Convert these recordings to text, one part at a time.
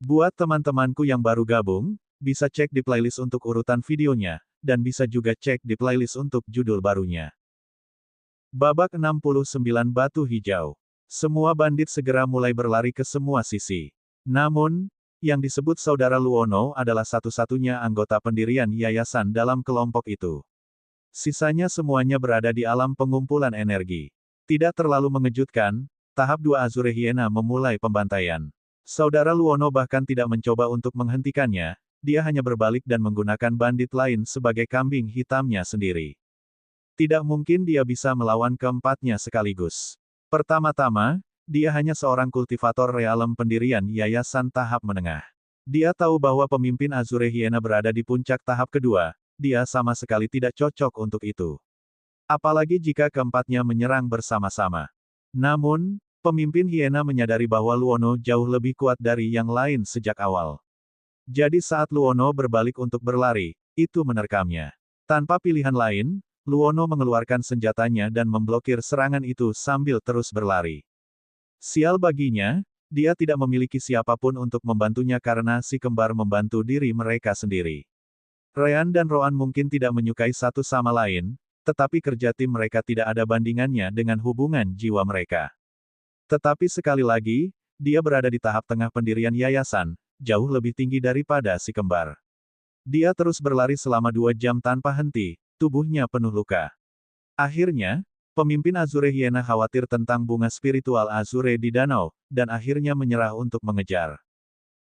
Buat teman-temanku yang baru gabung, bisa cek di playlist untuk urutan videonya, dan bisa juga cek di playlist untuk judul barunya. Babak 69 Batu Hijau. Semua bandit segera mulai berlari ke semua sisi. Namun, yang disebut Saudara Luono adalah satu-satunya anggota pendirian yayasan dalam kelompok itu. Sisanya semuanya berada di alam pengumpulan energi. Tidak terlalu mengejutkan, tahap 2 Azure Hyena memulai pembantaian. Saudara Luono bahkan tidak mencoba untuk menghentikannya, dia hanya berbalik dan menggunakan bandit lain sebagai kambing hitamnya sendiri. Tidak mungkin dia bisa melawan keempatnya sekaligus. Pertama-tama, dia hanya seorang kultivator realem pendirian yayasan tahap menengah. Dia tahu bahwa pemimpin Azure Hyena berada di puncak tahap kedua, dia sama sekali tidak cocok untuk itu. Apalagi jika keempatnya menyerang bersama-sama. Namun, pemimpin Hyena menyadari bahwa Luono jauh lebih kuat dari yang lain sejak awal. Jadi saat Luono berbalik untuk berlari, itu menerkamnya. Tanpa pilihan lain, Luono mengeluarkan senjatanya dan memblokir serangan itu sambil terus berlari. Sial baginya, dia tidak memiliki siapapun untuk membantunya karena si kembar membantu diri mereka sendiri. Ryan dan Roan mungkin tidak menyukai satu sama lain, tetapi kerja tim mereka tidak ada bandingannya dengan hubungan jiwa mereka. Tetapi sekali lagi, dia berada di tahap tengah pendirian yayasan, jauh lebih tinggi daripada si kembar. Dia terus berlari selama 2 jam tanpa henti, tubuhnya penuh luka. Akhirnya, pemimpin Azure Hyena khawatir tentang bunga spiritual Azure di danau, dan akhirnya menyerah untuk mengejar.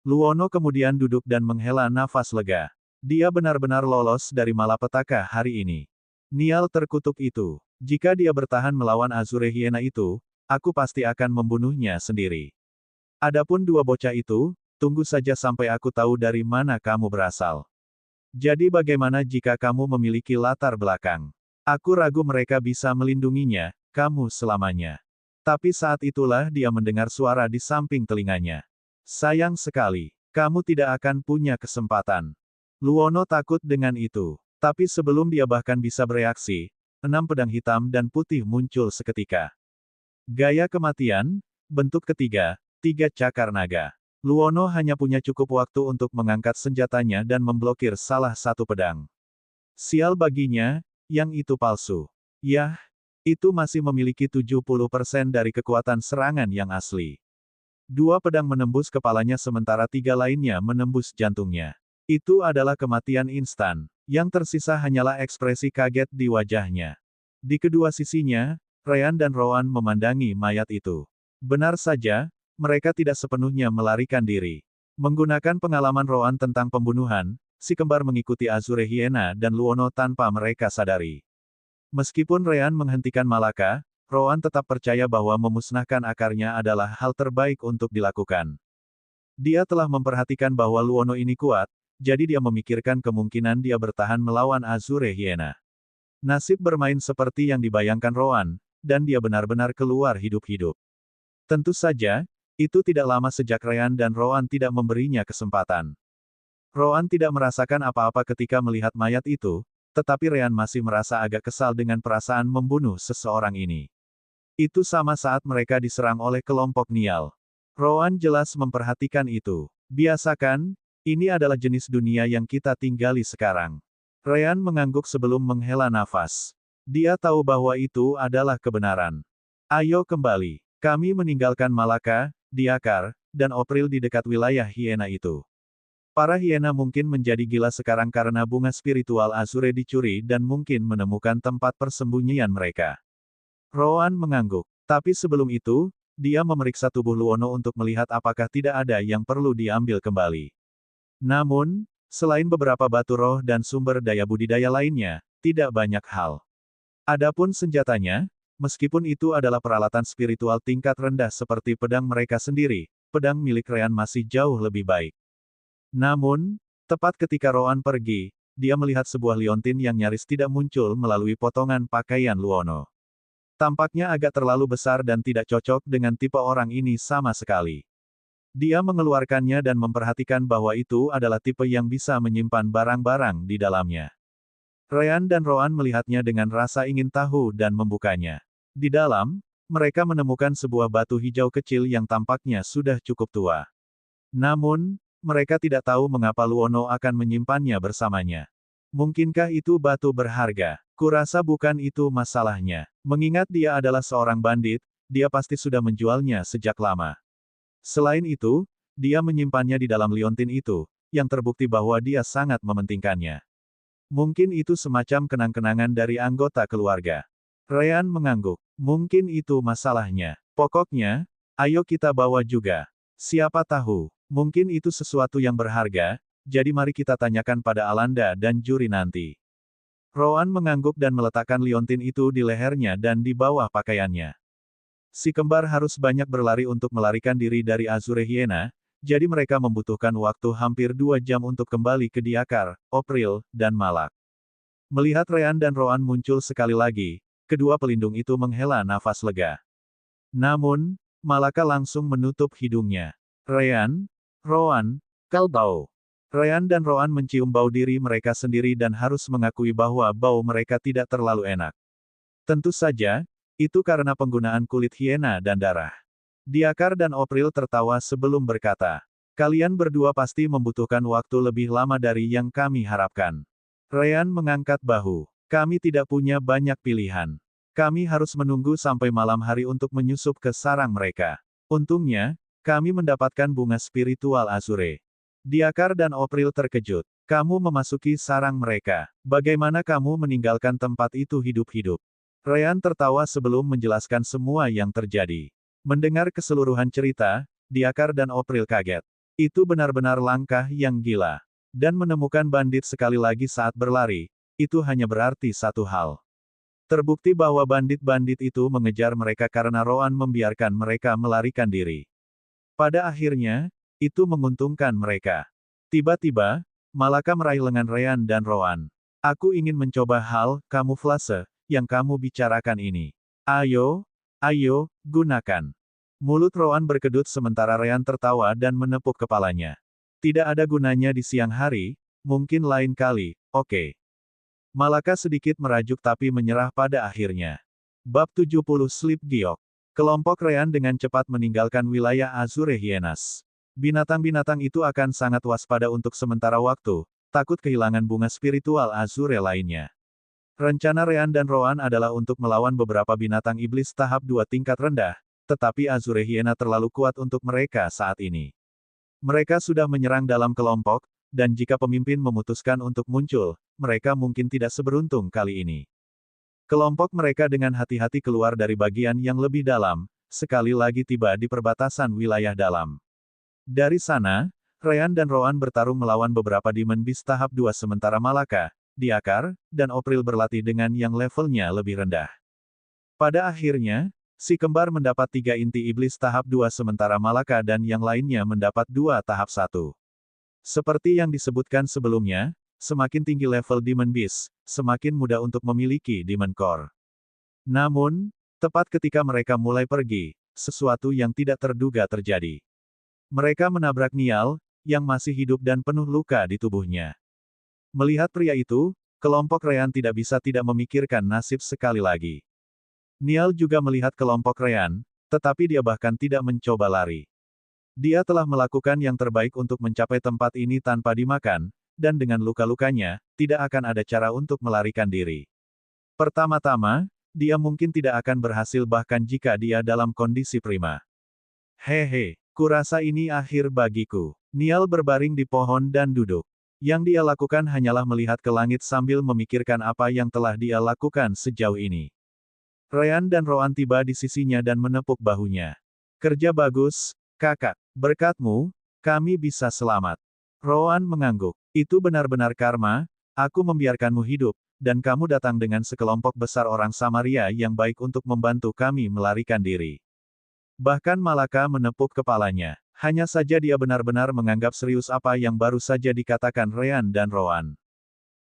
Luono kemudian duduk dan menghela nafas lega. Dia benar-benar lolos dari malapetaka hari ini. Nial terkutuk itu. Jika dia bertahan melawan Azure Hyena itu, aku pasti akan membunuhnya sendiri. Adapun dua bocah itu, tunggu saja sampai aku tahu dari mana kamu berasal. Jadi bagaimana jika kamu memiliki latar belakang? Aku ragu mereka bisa melindunginya, kamu selamanya. Tapi saat itulah dia mendengar suara di samping telinganya. Sayang sekali, kamu tidak akan punya kesempatan. Luono takut dengan itu. Tapi sebelum dia bahkan bisa bereaksi, 6 pedang hitam dan putih muncul seketika. Gaya kematian, bentuk ketiga, 3 cakar naga. Luono hanya punya cukup waktu untuk mengangkat senjatanya dan memblokir salah satu pedang. Sial baginya, yang itu palsu. Yah, itu masih memiliki 70% dari kekuatan serangan yang asli. 2 pedang menembus kepalanya sementara 3 lainnya menembus jantungnya. Itu adalah kematian instan. Yang tersisa hanyalah ekspresi kaget di wajahnya. Di kedua sisinya, Ryan dan Roan memandangi mayat itu. Benar saja, mereka tidak sepenuhnya melarikan diri. Menggunakan pengalaman Roan tentang pembunuhan, si kembar mengikuti Azure Hyena dan Luono tanpa mereka sadari. Meskipun Ryan menghentikan Malaka, Roan tetap percaya bahwa memusnahkan akarnya adalah hal terbaik untuk dilakukan. Dia telah memperhatikan bahwa Luono ini kuat, jadi dia memikirkan kemungkinan dia bertahan melawan Azure Hyena. Nasib bermain seperti yang dibayangkan Roan, dan dia benar-benar keluar hidup-hidup. Tentu saja, itu tidak lama sejak Ryan dan Roan tidak memberinya kesempatan. Roan tidak merasakan apa-apa ketika melihat mayat itu, tetapi Ryan masih merasa agak kesal dengan perasaan membunuh seseorang ini. Itu sama saat mereka diserang oleh kelompok Nial. Roan jelas memperhatikan itu. Biasakan, ini adalah jenis dunia yang kita tinggali sekarang. Ryan mengangguk sebelum menghela nafas. Dia tahu bahwa itu adalah kebenaran. Ayo kembali. Kami meninggalkan Malaka, Diakar, dan Opril di dekat wilayah Hyena itu. Para Hyena mungkin menjadi gila sekarang karena bunga spiritual Azure dicuri dan mungkin menemukan tempat persembunyian mereka. Roan mengangguk. Tapi sebelum itu, dia memeriksa tubuh Luono untuk melihat apakah tidak ada yang perlu diambil kembali. Namun, selain beberapa batu roh dan sumber daya budidaya lainnya, tidak banyak hal. Adapun senjatanya, meskipun itu adalah peralatan spiritual tingkat rendah seperti pedang mereka sendiri, pedang milik Ryan masih jauh lebih baik. Namun, tepat ketika Roan pergi, dia melihat sebuah liontin yang nyaris tidak muncul melalui potongan pakaian Luono. Tampaknya agak terlalu besar dan tidak cocok dengan tipe orang ini sama sekali. Dia mengeluarkannya dan memperhatikan bahwa itu adalah tipe yang bisa menyimpan barang-barang di dalamnya. Ryan dan Roan melihatnya dengan rasa ingin tahu dan membukanya. Di dalam, mereka menemukan sebuah batu hijau kecil yang tampaknya sudah cukup tua. Namun, mereka tidak tahu mengapa Luono akan menyimpannya bersamanya. Mungkinkah itu batu berharga? Kurasa bukan itu masalahnya. Mengingat dia adalah seorang bandit, dia pasti sudah menjualnya sejak lama. Selain itu, dia menyimpannya di dalam liontin itu, yang terbukti bahwa dia sangat mementingkannya. Mungkin itu semacam kenang-kenangan dari anggota keluarga. Ryan mengangguk. Mungkin itu masalahnya. Pokoknya, ayo kita bawa juga. Siapa tahu, mungkin itu sesuatu yang berharga, jadi mari kita tanyakan pada Alanda dan juri nanti. Rowan mengangguk dan meletakkan liontin itu di lehernya dan di bawah pakaiannya. Si kembar harus banyak berlari untuk melarikan diri dari Azure Hyena, jadi mereka membutuhkan waktu hampir 2 jam untuk kembali ke Diakar, Opril, dan Malak. Melihat Ryan dan Rowan muncul sekali lagi, kedua pelindung itu menghela nafas lega. Namun, Malaka langsung menutup hidungnya. Ryan, Rowan, kau bau. Ryan dan Rowan mencium bau diri mereka sendiri dan harus mengakui bahwa bau mereka tidak terlalu enak. Tentu saja, itu karena penggunaan kulit hiena dan darah. Diakar dan Opril tertawa sebelum berkata, kalian berdua pasti membutuhkan waktu lebih lama dari yang kami harapkan. Ryan mengangkat bahu. Kami tidak punya banyak pilihan. Kami harus menunggu sampai malam hari untuk menyusup ke sarang mereka. Untungnya, kami mendapatkan bunga spiritual Azure. Diakar dan Opril terkejut. Kamu memasuki sarang mereka. Bagaimana kamu meninggalkan tempat itu hidup-hidup? Ryan tertawa sebelum menjelaskan semua yang terjadi. Mendengar keseluruhan cerita, Diakar dan Opril kaget. Itu benar-benar langkah yang gila. Dan menemukan bandit sekali lagi saat berlari, itu hanya berarti satu hal. Terbukti bahwa bandit-bandit itu mengejar mereka karena Rowan membiarkan mereka melarikan diri. Pada akhirnya, itu menguntungkan mereka. Tiba-tiba, Malaka meraih lengan Ryan dan Rowan. Aku ingin mencoba hal kamuflase yang kamu bicarakan ini. Ayo, ayo, gunakan. Mulut Rowan berkedut sementara Ryan tertawa dan menepuk kepalanya. Tidak ada gunanya di siang hari, mungkin lain kali, oke. Malaka sedikit merajuk tapi menyerah pada akhirnya. Bab 70 Sleep Giok. Kelompok Ryan dengan cepat meninggalkan wilayah Azure Hyenas. Binatang-binatang itu akan sangat waspada untuk sementara waktu, takut kehilangan bunga spiritual Azure lainnya. Rencana Ryan dan Rowan adalah untuk melawan beberapa binatang iblis tahap 2 tingkat rendah, tetapi Azure Hyena terlalu kuat untuk mereka saat ini. Mereka sudah menyerang dalam kelompok, dan jika pemimpin memutuskan untuk muncul, mereka mungkin tidak seberuntung kali ini. Kelompok mereka dengan hati-hati keluar dari bagian yang lebih dalam, sekali lagi tiba di perbatasan wilayah dalam. Dari sana, Ryan dan Rowan bertarung melawan beberapa Demon Beast tahap 2 sementara Malaka, Diakar, dan Opril berlatih dengan yang levelnya lebih rendah. Pada akhirnya, si kembar mendapat 3 inti iblis tahap 2 sementara Malaka dan yang lainnya mendapat 2 tahap 1. Seperti yang disebutkan sebelumnya, semakin tinggi level Demon Beast, semakin mudah untuk memiliki Demon Core. Namun, tepat ketika mereka mulai pergi, sesuatu yang tidak terduga terjadi. Mereka menabrak Niall, yang masih hidup dan penuh luka di tubuhnya. Melihat pria itu, kelompok Ryan tidak bisa tidak memikirkan nasib sekali lagi. Niall juga melihat kelompok Ryan, tetapi dia bahkan tidak mencoba lari. Dia telah melakukan yang terbaik untuk mencapai tempat ini tanpa dimakan, dan dengan luka-lukanya, tidak akan ada cara untuk melarikan diri. Pertama-tama, dia mungkin tidak akan berhasil bahkan jika dia dalam kondisi prima. Hehe. Kurasa ini akhir bagiku. Niall berbaring di pohon dan duduk. Yang dia lakukan hanyalah melihat ke langit sambil memikirkan apa yang telah dia lakukan sejauh ini. Ryan dan Rowan tiba di sisinya dan menepuk bahunya. Kerja bagus, kakak. Berkatmu, kami bisa selamat. Rowan mengangguk. Itu benar-benar karma, aku membiarkanmu hidup, dan kamu datang dengan sekelompok besar orang Samaria yang baik untuk membantu kami melarikan diri. Bahkan Malaka menepuk kepalanya. Hanya saja dia benar-benar menganggap serius apa yang baru saja dikatakan Ryan dan Rowan.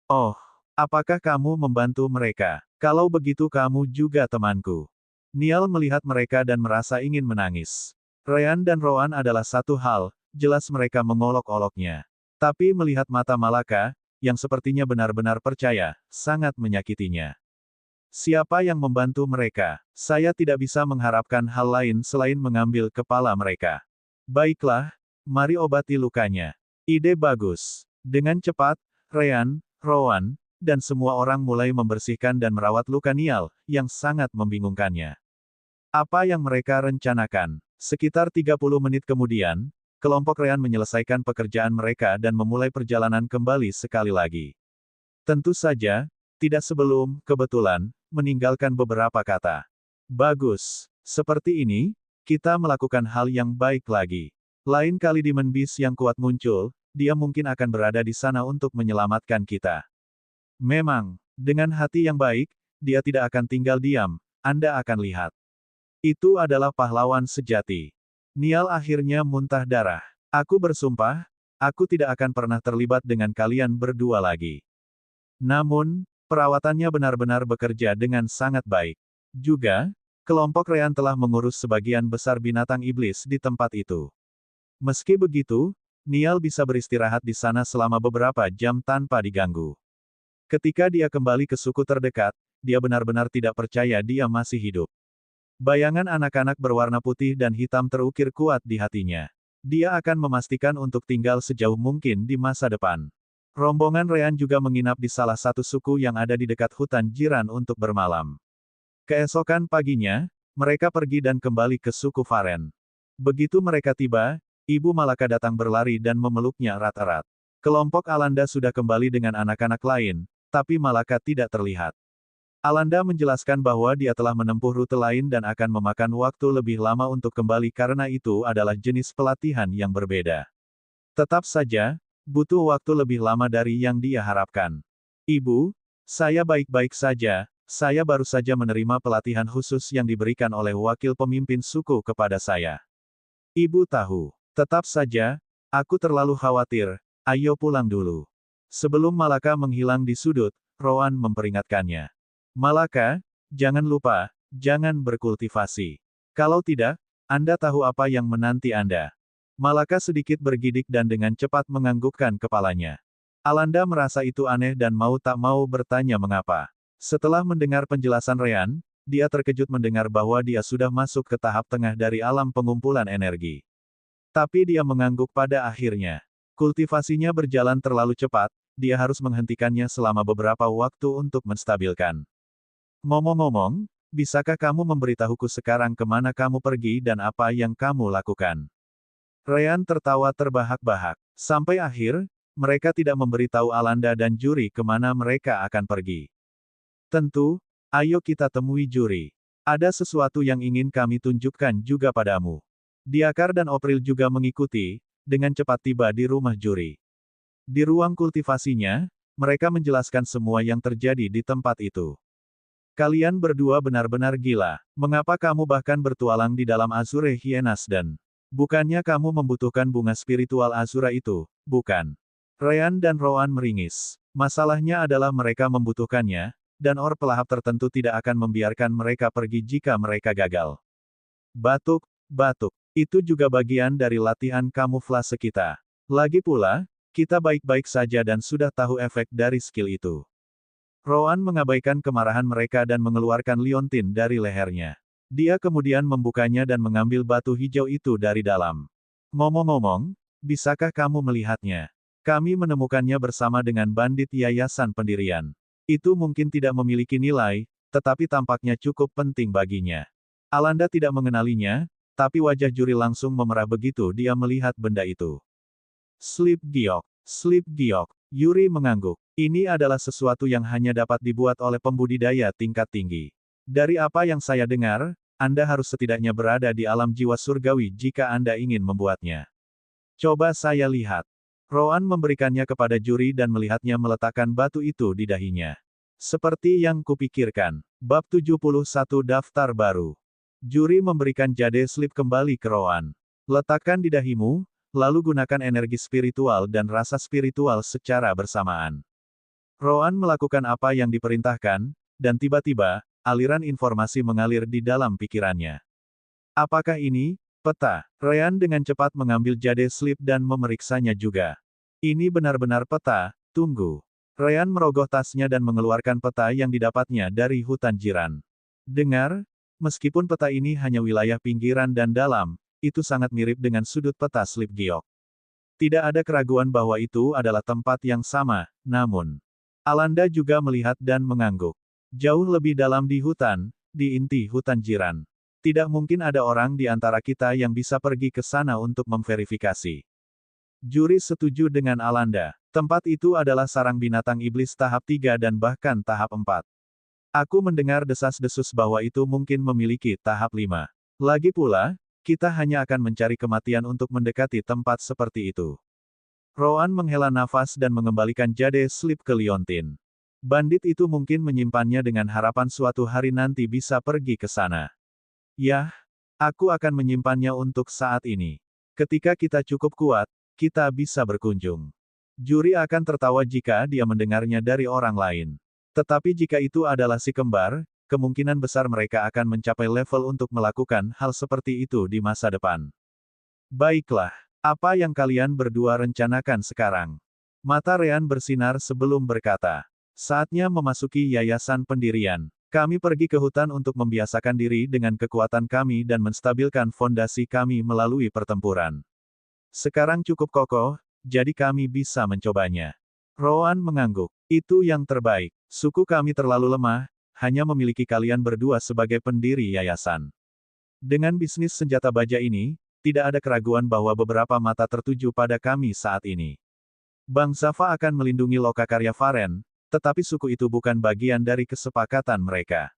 Oh, apakah kamu membantu mereka? Kalau begitu kamu juga temanku. Niall melihat mereka dan merasa ingin menangis. Ryan dan Rowan adalah satu hal, jelas mereka mengolok-oloknya. Tapi melihat mata Malaka, yang sepertinya benar-benar percaya, sangat menyakitinya. Siapa yang membantu mereka? Saya tidak bisa mengharapkan hal lain selain mengambil kepala mereka. Baiklah, mari obati lukanya. Ide bagus. Dengan cepat, Ryan, Rowan, dan semua orang mulai membersihkan dan merawat luka Niall, yang sangat membingungkannya. Apa yang mereka rencanakan? Sekitar 30 menit kemudian, kelompok Ryan menyelesaikan pekerjaan mereka dan memulai perjalanan kembali sekali lagi. Tentu saja, tidak sebelum, kebetulan, meninggalkan beberapa kata. Bagus. Seperti ini, kita melakukan hal yang baik lagi. Lain kali Demon Beast yang kuat muncul, dia mungkin akan berada di sana untuk menyelamatkan kita. Memang, dengan hati yang baik, dia tidak akan tinggal diam, Anda akan lihat. Itu adalah pahlawan sejati. Niall akhirnya muntah darah. Aku bersumpah, aku tidak akan pernah terlibat dengan kalian berdua lagi. Namun, perawatannya benar-benar bekerja dengan sangat baik. Juga, kelompok Ryan telah mengurus sebagian besar binatang iblis di tempat itu. Meski begitu, Niall bisa beristirahat di sana selama beberapa jam tanpa diganggu. Ketika dia kembali ke suku terdekat, dia benar-benar tidak percaya dia masih hidup. Bayangan anak-anak berwarna putih dan hitam terukir kuat di hatinya. Dia akan memastikan untuk tinggal sejauh mungkin di masa depan. Rombongan Ryan juga menginap di salah satu suku yang ada di dekat hutan jiran untuk bermalam. Keesokan paginya, mereka pergi dan kembali ke suku Varen. Begitu mereka tiba, Ibu Malaka datang berlari dan memeluknya erat-erat. Kelompok Alanda sudah kembali dengan anak-anak lain, tapi Malaka tidak terlihat. Alanda menjelaskan bahwa dia telah menempuh rute lain dan akan memakan waktu lebih lama untuk kembali karena itu adalah jenis pelatihan yang berbeda. Tetap saja, butuh waktu lebih lama dari yang dia harapkan. Ibu, saya baik-baik saja, saya baru saja menerima pelatihan khusus yang diberikan oleh wakil pemimpin suku kepada saya. Ibu tahu. Tetap saja, aku terlalu khawatir, ayo pulang dulu. Sebelum Malaka menghilang di sudut, Rowan memperingatkannya. Malaka, jangan lupa, jangan berkultivasi. Kalau tidak, Anda tahu apa yang menanti Anda. Malaka sedikit bergidik dan dengan cepat menganggukkan kepalanya. Alanda merasa itu aneh dan mau tak mau bertanya mengapa. Setelah mendengar penjelasan Ryan, dia terkejut mendengar bahwa dia sudah masuk ke tahap tengah dari alam pengumpulan energi. Tapi dia mengangguk pada akhirnya. Kultivasinya berjalan terlalu cepat, dia harus menghentikannya selama beberapa waktu untuk menstabilkan. Ngomong-ngomong, bisakah kamu memberitahuku sekarang kemana kamu pergi dan apa yang kamu lakukan? Ryan tertawa terbahak-bahak. Sampai akhir, mereka tidak memberitahu Alanda dan juri kemana mereka akan pergi. Tentu, ayo kita temui juri. Ada sesuatu yang ingin kami tunjukkan juga padamu. Diakar dan Opril juga mengikuti, dengan cepat tiba di rumah juri. Di ruang kultivasinya, mereka menjelaskan semua yang terjadi di tempat itu. Kalian berdua benar-benar gila. Mengapa kamu bahkan bertualang di dalam Azure Hienas dan... Bukannya kamu membutuhkan bunga spiritual Azura itu, bukan? Ryan dan Rowan meringis. Masalahnya adalah mereka membutuhkannya, dan Or pelahap tertentu tidak akan membiarkan mereka pergi jika mereka gagal. Batuk, batuk. Itu juga bagian dari latihan kamuflase kita. Lagi pula, kita baik-baik saja dan sudah tahu efek dari skill itu. Rowan mengabaikan kemarahan mereka dan mengeluarkan liontin dari lehernya. Dia kemudian membukanya dan mengambil batu hijau itu dari dalam. Ngomong-ngomong, bisakah kamu melihatnya? Kami menemukannya bersama dengan bandit yayasan pendirian. Itu mungkin tidak memiliki nilai, tetapi tampaknya cukup penting baginya. Alanda tidak mengenalinya, tapi wajah juri langsung memerah begitu dia melihat benda itu. Sleep Giok. Sleep Giok. Yuri mengangguk. Ini adalah sesuatu yang hanya dapat dibuat oleh pembudidaya tingkat tinggi. Dari apa yang saya dengar, Anda harus setidaknya berada di alam jiwa surgawi jika Anda ingin membuatnya. Coba saya lihat. Rowan memberikannya kepada juri dan melihatnya meletakkan batu itu di dahinya. Seperti yang kupikirkan. Bab 71 Daftar Baru. Juri memberikan jade slip kembali ke Rowan. Letakkan di dahimu, lalu gunakan energi spiritual dan rasa spiritual secara bersamaan. Rowan melakukan apa yang diperintahkan, dan tiba-tiba, aliran informasi mengalir di dalam pikirannya. Apakah ini peta? Ryan dengan cepat mengambil jade slip dan memeriksanya juga. Ini benar-benar peta, tunggu. Ryan merogoh tasnya dan mengeluarkan peta yang didapatnya dari hutan jiran. Dengar, meskipun peta ini hanya wilayah pinggiran dan dalam, itu sangat mirip dengan sudut peta Slip Giok. Tidak ada keraguan bahwa itu adalah tempat yang sama, namun Alanda juga melihat dan mengangguk. Jauh lebih dalam di hutan, di inti hutan jiran. Tidak mungkin ada orang di antara kita yang bisa pergi ke sana untuk memverifikasi. Juri setuju dengan Alanda. Tempat itu adalah sarang binatang iblis tahap 3 dan bahkan tahap 4. Aku mendengar desas-desus bahwa itu mungkin memiliki tahap 5. Lagi pula, kita hanya akan mencari kematian untuk mendekati tempat seperti itu. Roan menghela nafas dan mengembalikan jade slip ke Liontin. Bandit itu mungkin menyimpannya dengan harapan suatu hari nanti bisa pergi ke sana. Yah, aku akan menyimpannya untuk saat ini. Ketika kita cukup kuat, kita bisa berkunjung. Juri akan tertawa jika dia mendengarnya dari orang lain. Tetapi jika itu adalah si kembar, kemungkinan besar mereka akan mencapai level untuk melakukan hal seperti itu di masa depan. Baiklah, apa yang kalian berdua rencanakan sekarang? Mata Rean bersinar sebelum berkata. Saatnya memasuki yayasan pendirian. Kami pergi ke hutan untuk membiasakan diri dengan kekuatan kami dan menstabilkan fondasi kami melalui pertempuran. Sekarang cukup kokoh, jadi kami bisa mencobanya. Roan mengangguk. Itu yang terbaik. Suku kami terlalu lemah, hanya memiliki kalian berdua sebagai pendiri yayasan. Dengan bisnis senjata baja ini, tidak ada keraguan bahwa beberapa mata tertuju pada kami saat ini. Bang Zafa akan melindungi lokakarya Varen, tetapi suku itu bukan bagian dari kesepakatan mereka.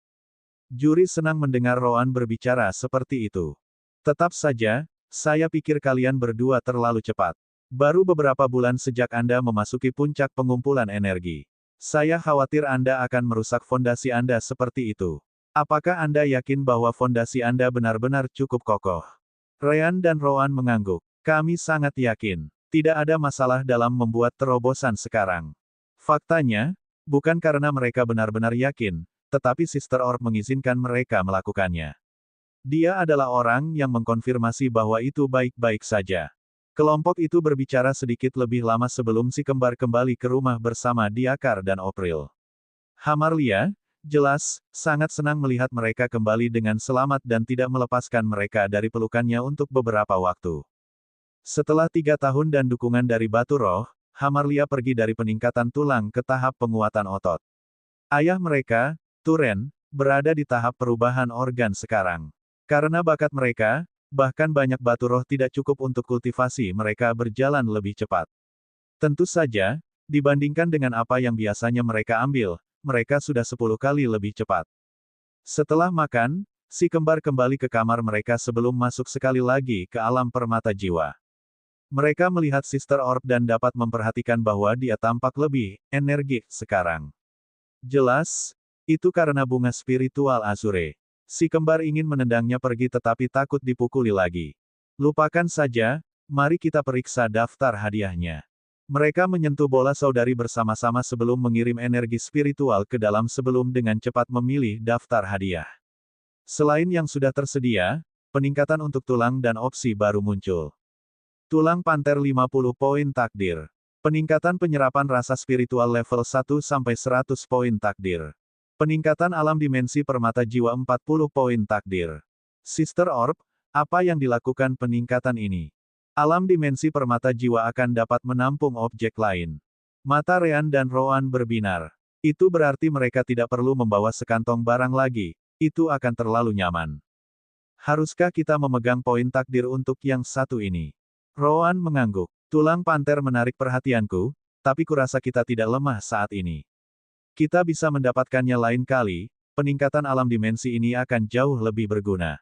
Juri senang mendengar Roan berbicara seperti itu. Tetap saja, saya pikir kalian berdua terlalu cepat. Baru beberapa bulan sejak Anda memasuki puncak pengumpulan energi. Saya khawatir Anda akan merusak fondasi Anda seperti itu. Apakah Anda yakin bahwa fondasi Anda benar-benar cukup kokoh? Rean dan Roan mengangguk. Kami sangat yakin. Tidak ada masalah dalam membuat terobosan sekarang. Faktanya, bukan karena mereka benar-benar yakin, tetapi Sister Orb mengizinkan mereka melakukannya. Dia adalah orang yang mengkonfirmasi bahwa itu baik-baik saja. Kelompok itu berbicara sedikit lebih lama sebelum si kembar kembali ke rumah bersama Diakar dan Opril. Hamarlia, jelas, sangat senang melihat mereka kembali dengan selamat dan tidak melepaskan mereka dari pelukannya untuk beberapa waktu. Setelah 3 tahun dan dukungan dari Batu Roh, Hamarlia pergi dari peningkatan tulang ke tahap penguatan otot. Ayah mereka, Turen, berada di tahap perubahan organ sekarang. Karena bakat mereka, bahkan banyak Batu Roh tidak cukup untuk kultivasi mereka berjalan lebih cepat. Tentu saja, dibandingkan dengan apa yang biasanya mereka ambil, mereka sudah 10 kali lebih cepat. Setelah makan, si kembar kembali ke kamar mereka sebelum masuk sekali lagi ke alam permata jiwa. Mereka melihat Sister Orb dan dapat memperhatikan bahwa dia tampak lebih energik sekarang. Jelas, itu karena bunga spiritual Azure. Si kembar ingin menendangnya pergi tetapi takut dipukuli lagi. Lupakan saja, mari kita periksa daftar hadiahnya. Mereka menyentuh bola saudari bersama-sama sebelum mengirim energi spiritual ke dalam sebelum dengan cepat memilih daftar hadiah. Selain yang sudah tersedia, peningkatan untuk tulang dan opsi baru muncul. Tulang Panter 50 poin takdir. Peningkatan penyerapan rasa spiritual level 1 sampai 100 poin takdir. Peningkatan alam dimensi permata jiwa 40 poin takdir. Sister Orb, apa yang dilakukan peningkatan ini? Alam dimensi permata jiwa akan dapat menampung objek lain. Mata Rean dan Roan berbinar. Itu berarti mereka tidak perlu membawa sekantong barang lagi, itu akan terlalu nyaman. Haruskah kita memegang poin takdir untuk yang satu ini? Roan mengangguk. Tulang panter menarik perhatianku, tapi kurasa kita tidak lemah saat ini. Kita bisa mendapatkannya lain kali, peningkatan alam dimensi ini akan jauh lebih berguna.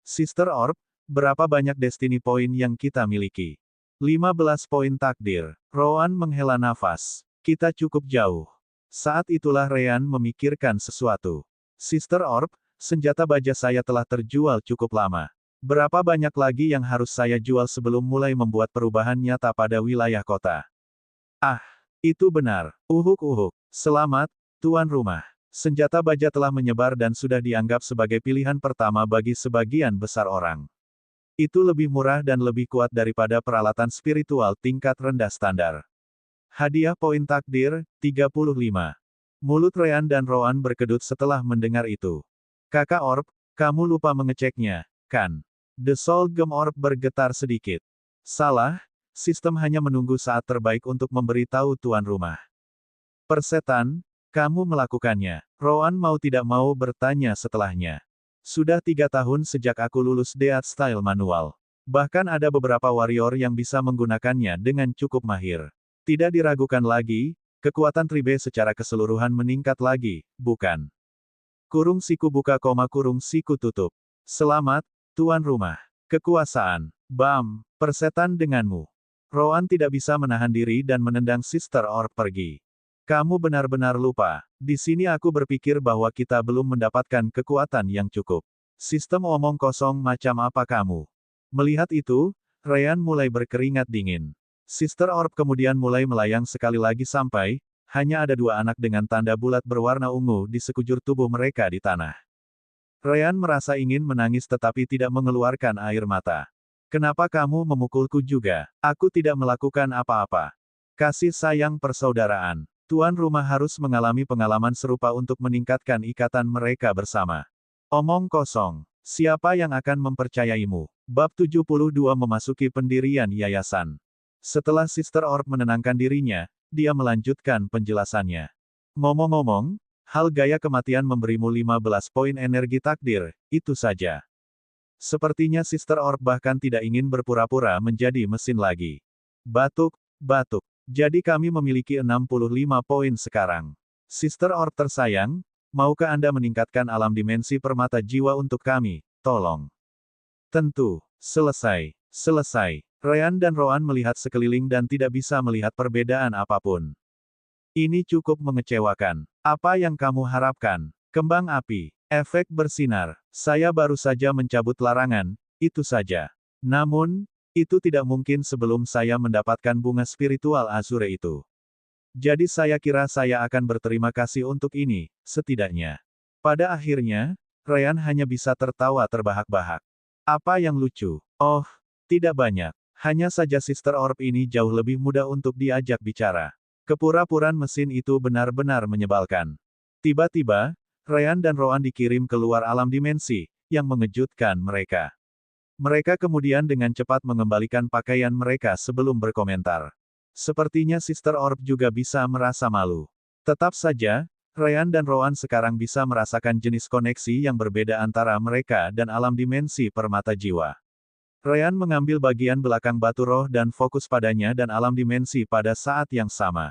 Sister Orb, berapa banyak destiny point yang kita miliki? 15 poin takdir. Roan menghela nafas. Kita cukup jauh. Saat itulah Rean memikirkan sesuatu. Sister Orb, senjata baja saya telah terjual cukup lama. Berapa banyak lagi yang harus saya jual sebelum mulai membuat perubahan nyata pada wilayah kota? Ah, itu benar. Uhuk-uhuk. Selamat, tuan rumah. Senjata baja telah menyebar dan sudah dianggap sebagai pilihan pertama bagi sebagian besar orang. Itu lebih murah dan lebih kuat daripada peralatan spiritual tingkat rendah standar. Hadiah poin takdir, 35. Mulut Rean dan Roan berkedut setelah mendengar itu. Kakak Orb, kamu lupa mengeceknya, kan? The Soul Gem Orb bergetar sedikit. Salah, sistem hanya menunggu saat terbaik untuk memberitahu tuan rumah. Persetan, kamu melakukannya. Roan mau tidak mau bertanya setelahnya. Sudah 3 tahun sejak aku lulus Death Style Manual. Bahkan ada beberapa warrior yang bisa menggunakannya dengan cukup mahir. Tidak diragukan lagi, kekuatan Tribe secara keseluruhan meningkat lagi, bukan? Kurung siku buka koma kurung siku tutup. Selamat, tuan rumah. Kekuasaan. Bam, persetan denganmu. Roan tidak bisa menahan diri dan menendang Sister Orb pergi. Kamu benar-benar lupa. Di sini aku berpikir bahwa kita belum mendapatkan kekuatan yang cukup. Sistem omong kosong macam apa kamu? Melihat itu, Ryan mulai berkeringat dingin. Sister Orb kemudian mulai melayang sekali lagi sampai, hanya ada 2 anak dengan tanda bulat berwarna ungu di sekujur tubuh mereka di tanah. Ryan merasa ingin menangis tetapi tidak mengeluarkan air mata. Kenapa kamu memukulku juga? Aku tidak melakukan apa-apa. Kasih sayang persaudaraan. Tuan rumah harus mengalami pengalaman serupa untuk meningkatkan ikatan mereka bersama. Omong kosong. Siapa yang akan mempercayaimu? Bab 72 memasuki pendirian yayasan. Setelah Sister Orb menenangkan dirinya, dia melanjutkan penjelasannya. Ngomong-ngomong, hal gaya kematian memberimu 15 poin energi takdir, itu saja. Sepertinya Sister Orb bahkan tidak ingin berpura-pura menjadi mesin lagi. Batuk, batuk. Jadi kami memiliki 65 poin sekarang. Sister Orb tersayang, maukah Anda meningkatkan alam dimensi permata jiwa untuk kami, tolong? Tentu. Selesai. Selesai. Ryan dan Roan melihat sekeliling dan tidak bisa melihat perbedaan apapun. Ini cukup mengecewakan. Apa yang kamu harapkan? Kembang api. Efek bersinar. Saya baru saja mencabut larangan, itu saja. Namun, itu tidak mungkin sebelum saya mendapatkan bunga spiritual Azure itu. Jadi saya kira saya akan berterima kasih untuk ini, setidaknya. Pada akhirnya, Ryan hanya bisa tertawa terbahak-bahak. Apa yang lucu? Oh, tidak banyak. Hanya saja Sister Orb ini jauh lebih mudah untuk diajak bicara. Kepura-puraan mesin itu benar-benar menyebalkan. Tiba-tiba, Ryan dan Roan dikirim keluar alam dimensi, yang mengejutkan mereka. Mereka kemudian dengan cepat mengembalikan pakaian mereka sebelum berkomentar. Sepertinya Sister Orb juga bisa merasa malu. Tetap saja, Ryan dan Roan sekarang bisa merasakan jenis koneksi yang berbeda antara mereka dan alam dimensi permata jiwa. Ryan mengambil bagian belakang batu roh dan fokus padanya dan alam dimensi pada saat yang sama.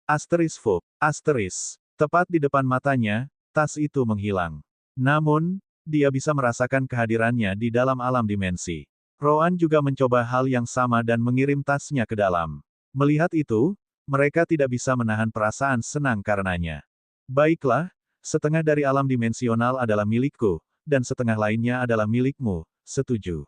Asteris Fub. Asteris. Tepat di depan matanya, tas itu menghilang. Namun, dia bisa merasakan kehadirannya di dalam alam dimensi. Roan juga mencoba hal yang sama dan mengirim tasnya ke dalam. Melihat itu, mereka tidak bisa menahan perasaan senang karenanya. Baiklah, setengah dari alam dimensional adalah milikku, dan setengah lainnya adalah milikmu, setuju.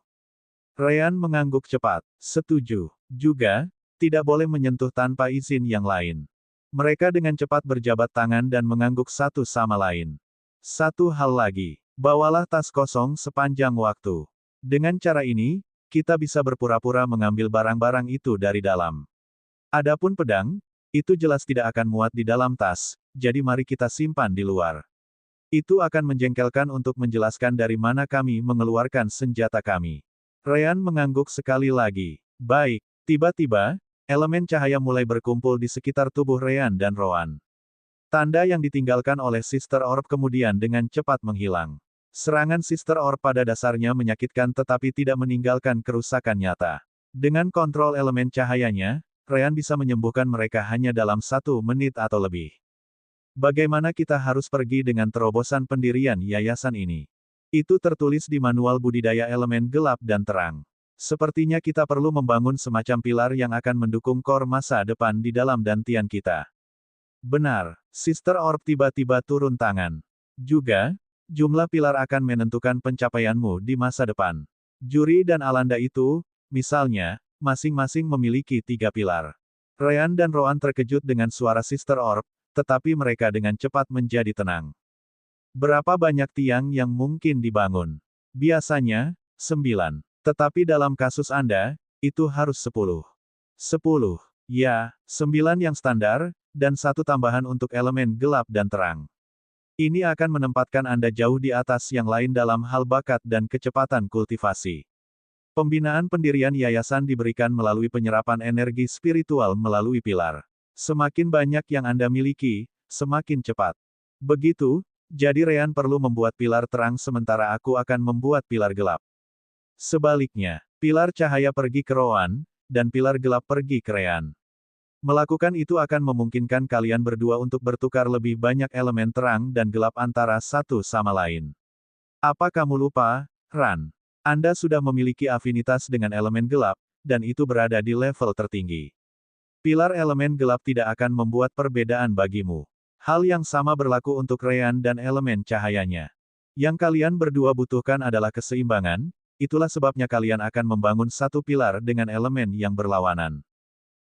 Ryan mengangguk cepat. Setuju. Juga, tidak boleh menyentuh tanpa izin yang lain. Mereka dengan cepat berjabat tangan dan mengangguk satu sama lain. Satu hal lagi. Bawalah tas kosong sepanjang waktu. Dengan cara ini, kita bisa berpura-pura mengambil barang-barang itu dari dalam. Adapun pedang, itu jelas tidak akan muat di dalam tas, jadi mari kita simpan di luar. Itu akan menjengkelkan untuk menjelaskan dari mana kami mengeluarkan senjata kami. Ryan mengangguk sekali lagi. Baik, tiba-tiba, elemen cahaya mulai berkumpul di sekitar tubuh Ryan dan Roan. Tanda yang ditinggalkan oleh Sister Orb kemudian dengan cepat menghilang. Serangan Sister Orb pada dasarnya menyakitkan tetapi tidak meninggalkan kerusakan nyata. Dengan kontrol elemen cahayanya, Ryan bisa menyembuhkan mereka hanya dalam 1 menit atau lebih. Bagaimana kita harus pergi dengan terobosan pendirian yayasan ini? Itu tertulis di manual budidaya elemen gelap dan terang. Sepertinya kita perlu membangun semacam pilar yang akan mendukung kor masa depan di dalam dantian kita. Benar, Sister Orb tiba-tiba turun tangan. Juga, jumlah pilar akan menentukan pencapaianmu di masa depan. Juri dan Alanda itu, misalnya, masing-masing memiliki 3 pilar. Ryan dan Roan terkejut dengan suara Sister Orb, tetapi mereka dengan cepat menjadi tenang. Berapa banyak tiang yang mungkin dibangun? Biasanya, 9. Tetapi dalam kasus Anda, itu harus 10. 10. Ya, 9 yang standar, dan 1 tambahan untuk elemen gelap dan terang. Ini akan menempatkan Anda jauh di atas yang lain dalam hal bakat dan kecepatan kultivasi. Pembinaan pendirian yayasan diberikan melalui penyerapan energi spiritual melalui pilar. Semakin banyak yang Anda miliki, semakin cepat. Begitu, jadi Ryan perlu membuat pilar terang sementara aku akan membuat pilar gelap. Sebaliknya, pilar cahaya pergi ke Rowan, dan pilar gelap pergi ke Ryan. Melakukan itu akan memungkinkan kalian berdua untuk bertukar lebih banyak elemen terang dan gelap antara satu sama lain. Apa kamu lupa, Ran? Anda sudah memiliki afinitas dengan elemen gelap, dan itu berada di level tertinggi. Pilar elemen gelap tidak akan membuat perbedaan bagimu. Hal yang sama berlaku untuk Ryan dan elemen cahayanya. Yang kalian berdua butuhkan adalah keseimbangan, itulah sebabnya kalian akan membangun satu pilar dengan elemen yang berlawanan.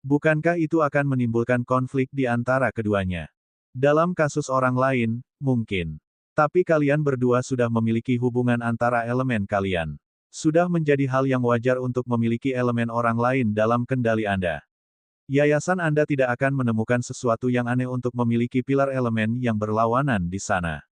Bukankah itu akan menimbulkan konflik di antara keduanya? Dalam kasus orang lain, mungkin. Tapi kalian berdua sudah memiliki hubungan antara elemen kalian. Sudah menjadi hal yang wajar untuk memiliki elemen orang lain dalam kendali Anda. Yayasan Anda tidak akan menemukan sesuatu yang aneh untuk memiliki pilar elemen yang berlawanan di sana.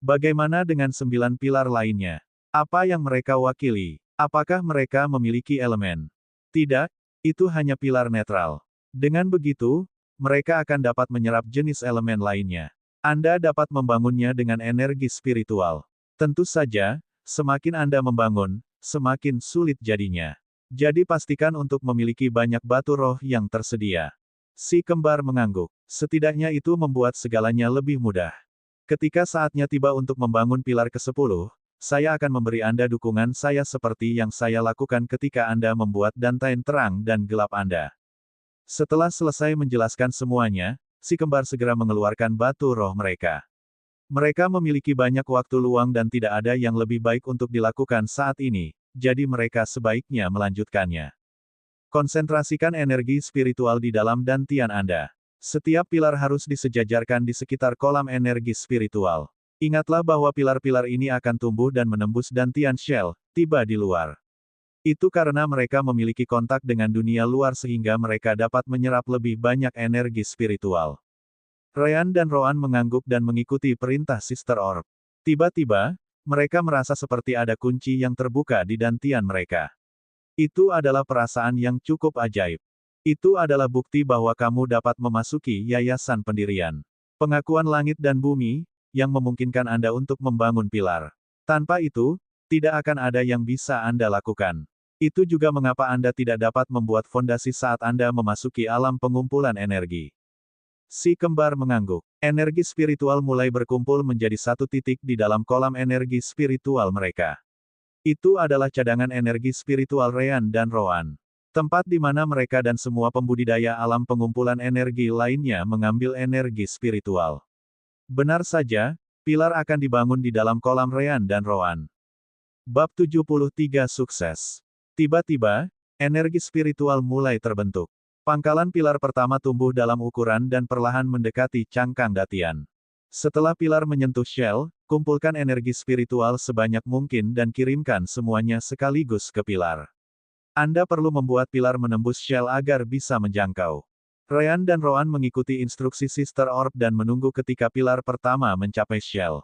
Bagaimana dengan 9 pilar lainnya? Apa yang mereka wakili? Apakah mereka memiliki elemen? Tidak, itu hanya pilar netral. Dengan begitu, mereka akan dapat menyerap jenis elemen lainnya. Anda dapat membangunnya dengan energi spiritual. Tentu saja, semakin Anda membangun, semakin sulit jadinya. Jadi pastikan untuk memiliki banyak batu roh yang tersedia. Si kembar mengangguk. Setidaknya itu membuat segalanya lebih mudah. Ketika saatnya tiba untuk membangun pilar ke-10, saya akan memberi Anda dukungan saya seperti yang saya lakukan ketika Anda membuat dantain terang dan gelap Anda. Setelah selesai menjelaskan semuanya, si kembar segera mengeluarkan batu roh mereka. Mereka memiliki banyak waktu luang dan tidak ada yang lebih baik untuk dilakukan saat ini, jadi mereka sebaiknya melanjutkannya. Konsentrasikan energi spiritual di dalam dantian Anda. Setiap pilar harus disejajarkan di sekitar kolam energi spiritual. Ingatlah bahwa pilar-pilar ini akan tumbuh dan menembus dantian shell, tiba di luar. Itu karena mereka memiliki kontak dengan dunia luar sehingga mereka dapat menyerap lebih banyak energi spiritual. Ryan dan Rowan mengangguk dan mengikuti perintah Sister Orb. Tiba-tiba, mereka merasa seperti ada kunci yang terbuka di dantian mereka. Itu adalah perasaan yang cukup ajaib. Itu adalah bukti bahwa kamu dapat memasuki yayasan pendirian. Pengakuan langit dan bumi, yang memungkinkan Anda untuk membangun pilar. Tanpa itu, tidak akan ada yang bisa Anda lakukan. Itu juga mengapa Anda tidak dapat membuat fondasi saat Anda memasuki alam pengumpulan energi. Si kembar mengangguk. Energi spiritual mulai berkumpul menjadi satu titik di dalam kolam energi spiritual mereka. Itu adalah cadangan energi spiritual Ryan dan Rowan. Tempat di mana mereka dan semua pembudidaya alam pengumpulan energi lainnya mengambil energi spiritual. Benar saja, pilar akan dibangun di dalam kolam Ryan dan Rowan. Bab 73 Sukses. Tiba-tiba, energi spiritual mulai terbentuk. Pangkalan pilar pertama tumbuh dalam ukuran dan perlahan mendekati cangkang datian. Setelah pilar menyentuh shell, kumpulkan energi spiritual sebanyak mungkin dan kirimkan semuanya sekaligus ke pilar. Anda perlu membuat pilar menembus shell agar bisa menjangkau. Ryan dan Rowan mengikuti instruksi Sister Orb dan menunggu ketika pilar pertama mencapai shell.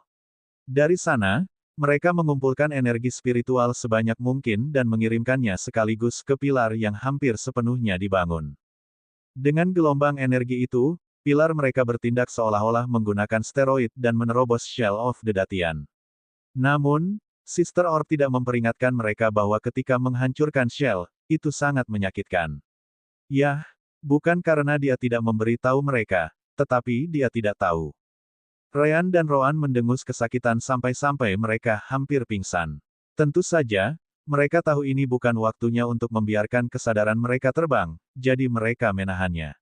Dari sana, mereka mengumpulkan energi spiritual sebanyak mungkin dan mengirimkannya sekaligus ke pilar yang hampir sepenuhnya dibangun. Dengan gelombang energi itu, pilar mereka bertindak seolah-olah menggunakan steroid dan menerobos shell of the datian. Namun, Sister Orb tidak memperingatkan mereka bahwa ketika menghancurkan shell, itu sangat menyakitkan. Yah, bukan karena dia tidak memberi tahu mereka, tetapi dia tidak tahu. Ryan dan Rowan mendengus kesakitan sampai-sampai mereka hampir pingsan. Tentu saja, mereka tahu ini bukan waktunya untuk membiarkan kesadaran mereka terbang, jadi mereka menahannya.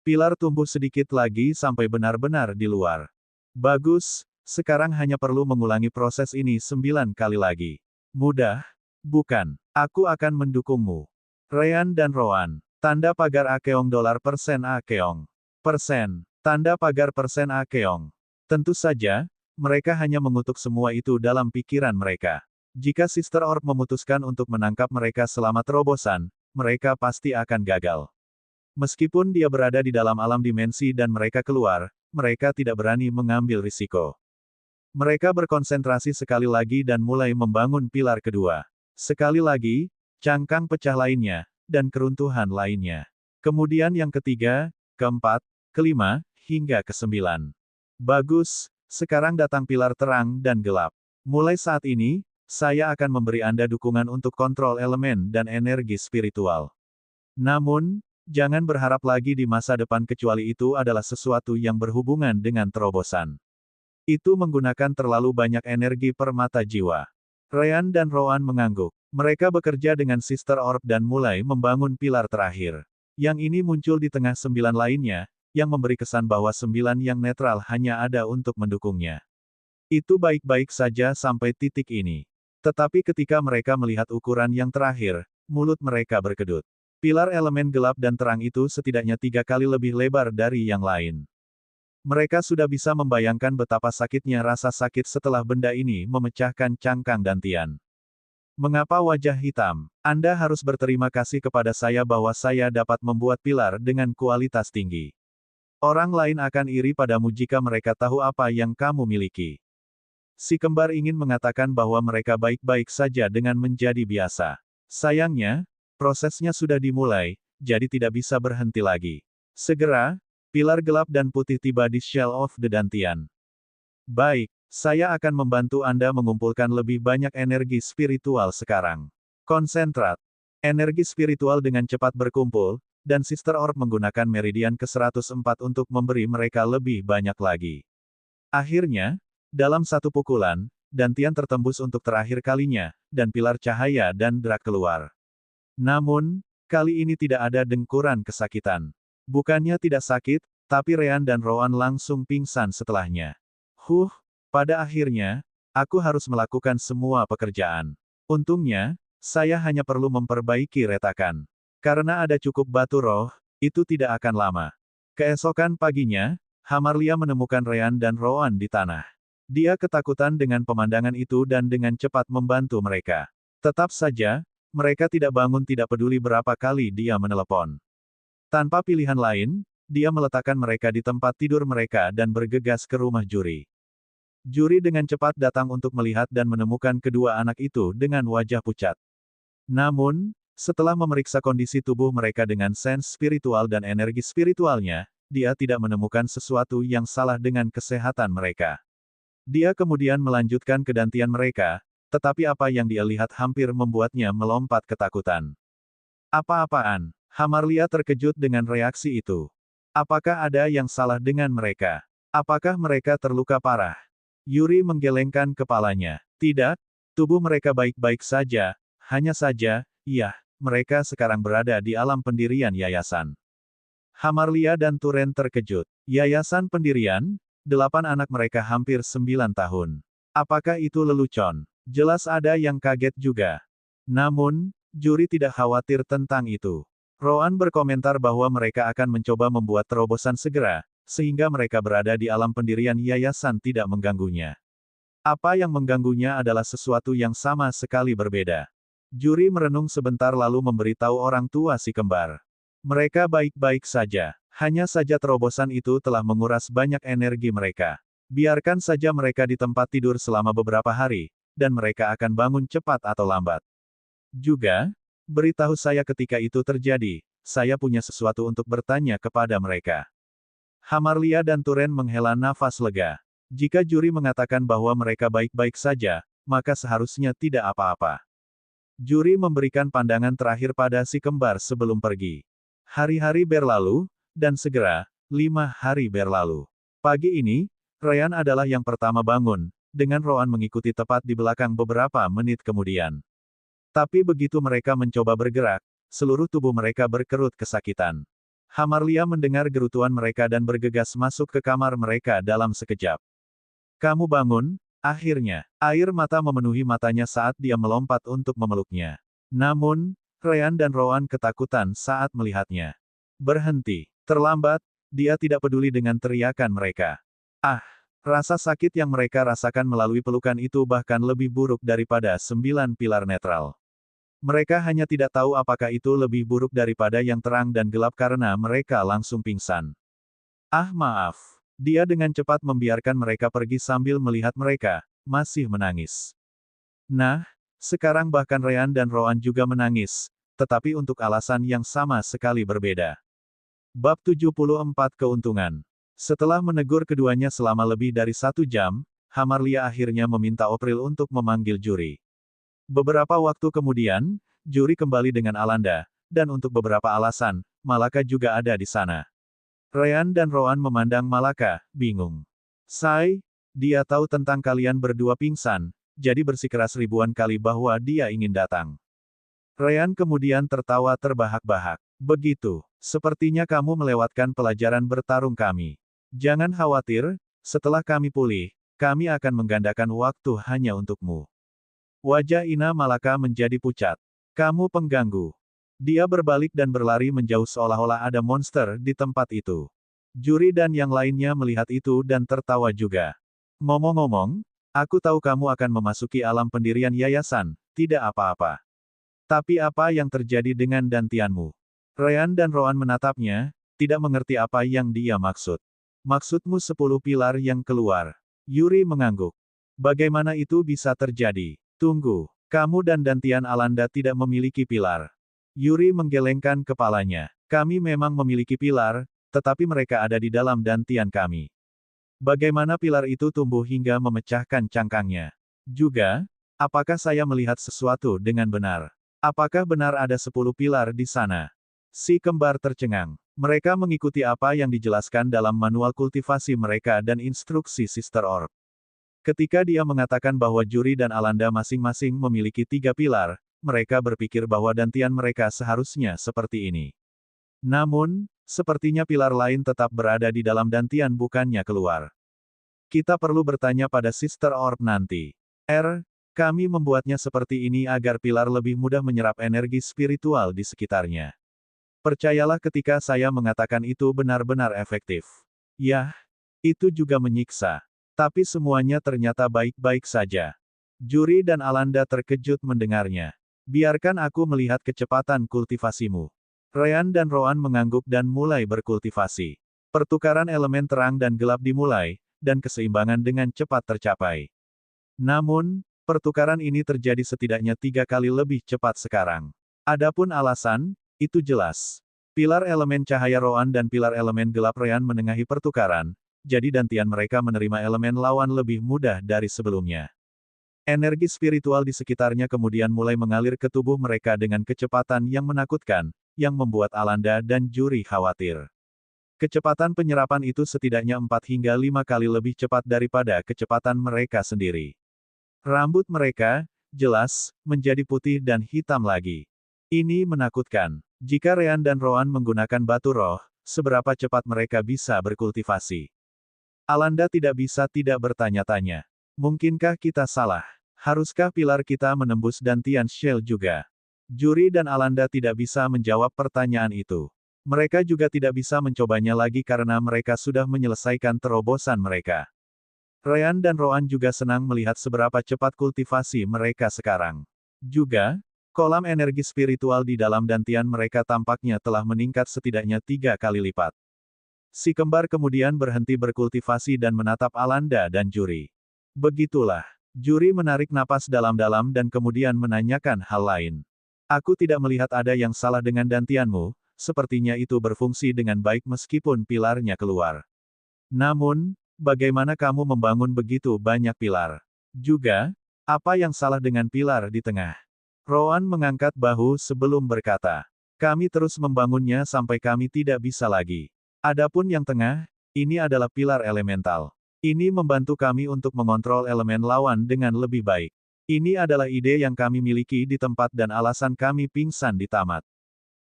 Pilar tumbuh sedikit lagi sampai benar-benar di luar. Bagus, sekarang hanya perlu mengulangi proses ini 9 kali lagi. Mudah, bukan? Aku akan mendukungmu. Ryan dan Rowan. Tanda pagar Akeong $% Akeong. Persen. Tanda pagar persen Akeong. Tentu saja, mereka hanya mengutuk semua itu dalam pikiran mereka. Jika Sister Orb memutuskan untuk menangkap mereka selama terobosan, mereka pasti akan gagal. Meskipun dia berada di dalam alam dimensi dan mereka keluar, mereka tidak berani mengambil risiko. Mereka berkonsentrasi sekali lagi dan mulai membangun pilar kedua. Sekali lagi, cangkang pecah lainnya, dan keruntuhan lainnya. Kemudian yang ketiga, keempat, kelima, hingga kesembilan. Bagus, sekarang datang pilar terang dan gelap. Mulai saat ini, saya akan memberi Anda dukungan untuk kontrol elemen dan energi spiritual. Namun, jangan berharap lagi di masa depan kecuali itu adalah sesuatu yang berhubungan dengan terobosan. Itu menggunakan terlalu banyak energi permata jiwa. Ryan dan Rowan mengangguk. Mereka bekerja dengan Sister Orb dan mulai membangun pilar terakhir. Yang ini muncul di tengah 9 lainnya, yang memberi kesan bahwa 9 yang netral hanya ada untuk mendukungnya. Itu baik-baik saja sampai titik ini. Tetapi ketika mereka melihat ukuran yang terakhir, mulut mereka berkedut. Pilar elemen gelap dan terang itu setidaknya 3 kali lebih lebar dari yang lain. Mereka sudah bisa membayangkan betapa sakitnya rasa sakit setelah benda ini memecahkan cangkang dantian. Mengapa wajah hitam? Anda harus berterima kasih kepada saya bahwa saya dapat membuat pilar dengan kualitas tinggi. Orang lain akan iri padamu jika mereka tahu apa yang kamu miliki. Si kembar ingin mengatakan bahwa mereka baik-baik saja dengan menjadi biasa. Sayangnya, prosesnya sudah dimulai, jadi tidak bisa berhenti lagi. Segera, pilar gelap dan putih tiba di Shell of the Dantian. Baik. Saya akan membantu Anda mengumpulkan lebih banyak energi spiritual sekarang. Konsentrat. Energi spiritual dengan cepat berkumpul, dan Sister Orb menggunakan meridian ke-104 untuk memberi mereka lebih banyak lagi. Akhirnya, dalam satu pukulan, dantian tertembus untuk terakhir kalinya, dan pilar cahaya dan drak keluar. Namun, kali ini tidak ada dengkuran kesakitan. Bukannya tidak sakit, tapi Ryan dan Rowan langsung pingsan setelahnya. Pada akhirnya, aku harus melakukan semua pekerjaan. Untungnya, saya hanya perlu memperbaiki retakan. Karena ada cukup batu roh, itu tidak akan lama. Keesokan paginya, Hamarlia menemukan Ryan dan Rowan di tanah. Dia ketakutan dengan pemandangan itu dan dengan cepat membantu mereka. Tetap saja, mereka tidak bangun tidak peduli berapa kali dia menelepon. Tanpa pilihan lain, dia meletakkan mereka di tempat tidur mereka dan bergegas ke rumah juri. Juri dengan cepat datang untuk melihat dan menemukan kedua anak itu dengan wajah pucat. Namun, setelah memeriksa kondisi tubuh mereka dengan sens spiritual dan energi spiritualnya, dia tidak menemukan sesuatu yang salah dengan kesehatan mereka. Dia kemudian melanjutkan kedantian mereka, tetapi apa yang dia lihat hampir membuatnya melompat ketakutan. Apa-apaan? Hamarlia terkejut dengan reaksi itu. Apakah ada yang salah dengan mereka? Apakah mereka terluka parah? Yuri menggelengkan kepalanya. Tidak, tubuh mereka baik-baik saja, hanya saja, iya, mereka sekarang berada di alam pendirian yayasan. Hamarlia dan Turen terkejut. Yayasan pendirian, 8 anak mereka hampir 9 tahun. Apakah itu lelucon? Jelas ada yang kaget juga. Namun, juri tidak khawatir tentang itu. Rowan berkomentar bahwa mereka akan mencoba membuat terobosan segera, sehingga mereka berada di alam pendirian yayasan tidak mengganggunya. Apa yang mengganggunya adalah sesuatu yang sama sekali berbeda. Juri merenung sebentar lalu memberitahu orang tua si kembar. Mereka baik-baik saja, hanya saja terobosan itu telah menguras banyak energi mereka. Biarkan saja mereka di tempat tidur selama beberapa hari, dan mereka akan bangun cepat atau lambat. Juga, beritahu saya ketika itu terjadi, saya punya sesuatu untuk bertanya kepada mereka. Hamarlia dan Turen menghela nafas lega. Jika juri mengatakan bahwa mereka baik-baik saja, maka seharusnya tidak apa-apa. Juri memberikan pandangan terakhir pada si kembar sebelum pergi. Hari-hari berlalu, dan segera, 5 hari berlalu. Pagi ini, Ryan adalah yang pertama bangun, dengan Rowan mengikuti tepat di belakang beberapa menit kemudian. Tapi begitu mereka mencoba bergerak, seluruh tubuh mereka berkerut kesakitan. Hamarlia mendengar gerutuan mereka dan bergegas masuk ke kamar mereka dalam sekejap. Kamu bangun, akhirnya. Air mata memenuhi matanya saat dia melompat untuk memeluknya. Namun, Ryan dan Rowan ketakutan saat melihatnya. Berhenti. Terlambat, dia tidak peduli dengan teriakan mereka. Rasa sakit yang mereka rasakan melalui pelukan itu bahkan lebih buruk daripada 9 pilar netral. Mereka hanya tidak tahu apakah itu lebih buruk daripada yang terang dan gelap karena mereka langsung pingsan. Maaf. Dia dengan cepat membiarkan mereka pergi sambil melihat mereka, masih menangis. Nah, Sekarang bahkan Ryan dan Roan juga menangis, tetapi untuk alasan yang sama sekali berbeda. Bab 74 Keuntungan. Setelah menegur keduanya selama lebih dari 1 jam, Hamarlia akhirnya meminta April untuk memanggil juri. Beberapa waktu kemudian, juri kembali dengan Alanda, dan untuk beberapa alasan, Malaka juga ada di sana. Ryan dan Roan memandang Malaka, bingung. Dia tahu tentang kalian berdua pingsan, jadi bersikeras ribuan kali bahwa dia ingin datang. Ryan kemudian tertawa terbahak-bahak. Begitu, sepertinya kamu melewatkan pelajaran bertarung kami. Jangan khawatir, setelah kami pulih, kami akan menggandakan waktu hanya untukmu. Wajah Ina Malaka menjadi pucat. Kamu pengganggu. Dia berbalik dan berlari menjauh seolah-olah ada monster di tempat itu. Juri dan yang lainnya melihat itu dan tertawa juga. Ngomong-ngomong, aku tahu kamu akan memasuki alam pendirian yayasan, tidak apa-apa. Tapi apa yang terjadi dengan dantianmu? Ryan dan Roan menatapnya, tidak mengerti apa yang dia maksud. Maksudmu 10 pilar yang keluar. Yuri mengangguk. Bagaimana itu bisa terjadi? Tunggu, kamu dan dantian Alanda tidak memiliki pilar. Yuri menggelengkan kepalanya. Kami memang memiliki pilar, tetapi mereka ada di dalam dantian kami. Bagaimana pilar itu tumbuh hingga memecahkan cangkangnya? Juga, apakah saya melihat sesuatu dengan benar? Apakah benar ada 10 pilar di sana? Si kembar tercengang. Mereka mengikuti apa yang dijelaskan dalam manual kultivasi mereka dan instruksi Sister Orb. Ketika dia mengatakan bahwa Juri dan Alanda masing-masing memiliki 3 pilar, mereka berpikir bahwa dantian mereka seharusnya seperti ini. Namun, sepertinya pilar lain tetap berada di dalam dantian bukannya keluar. Kita perlu bertanya pada Sister Orb nanti. Kami membuatnya seperti ini agar pilar lebih mudah menyerap energi spiritual di sekitarnya. Percayalah ketika saya mengatakan itu benar-benar efektif. Yah, itu juga menyiksa. Tapi semuanya ternyata baik-baik saja. Juri dan Alanda terkejut mendengarnya. Biarkan aku melihat kecepatan kultivasimu. Ryan dan Roan mengangguk dan mulai berkultivasi. Pertukaran elemen terang dan gelap dimulai, dan keseimbangan dengan cepat tercapai. Namun, pertukaran ini terjadi setidaknya 3 kali lebih cepat sekarang. Adapun alasan, itu jelas. Pilar elemen cahaya Roan dan pilar elemen gelap Ryan menengahi pertukaran, jadi dantian mereka menerima elemen lawan lebih mudah dari sebelumnya. Energi spiritual di sekitarnya kemudian mulai mengalir ke tubuh mereka dengan kecepatan yang menakutkan, yang membuat Alanda dan Juri khawatir. Kecepatan penyerapan itu setidaknya 4 hingga 5 kali lebih cepat daripada kecepatan mereka sendiri. Rambut mereka, jelas, menjadi putih dan hitam lagi. Ini menakutkan. Jika Ryan dan Roan menggunakan batu roh, seberapa cepat mereka bisa berkultivasi? Alanda tidak bisa tidak bertanya-tanya. Mungkinkah kita salah? Haruskah pilar kita menembus dantian Shell juga? Juri dan Alanda tidak bisa menjawab pertanyaan itu. Mereka juga tidak bisa mencobanya lagi karena mereka sudah menyelesaikan terobosan mereka. Ryan dan Roan juga senang melihat seberapa cepat kultivasi mereka sekarang. Juga, kolam energi spiritual di dalam dantian mereka tampaknya telah meningkat setidaknya 3 kali lipat. Si kembar kemudian berhenti berkultivasi dan menatap Alanda dan Juri. Begitulah. Juri menarik napas dalam-dalam dan kemudian menanyakan hal lain. Aku tidak melihat ada yang salah dengan dantianmu, sepertinya itu berfungsi dengan baik meskipun pilarnya keluar. Namun, bagaimana kamu membangun begitu banyak pilar? Juga, apa yang salah dengan pilar di tengah? Roan mengangkat bahu sebelum berkata, kami terus membangunnya sampai kami tidak bisa lagi. Adapun yang tengah, ini adalah pilar elemental. Ini membantu kami untuk mengontrol elemen lawan dengan lebih baik. Ini adalah ide yang kami miliki di tempat dan alasan kami pingsan di tamat.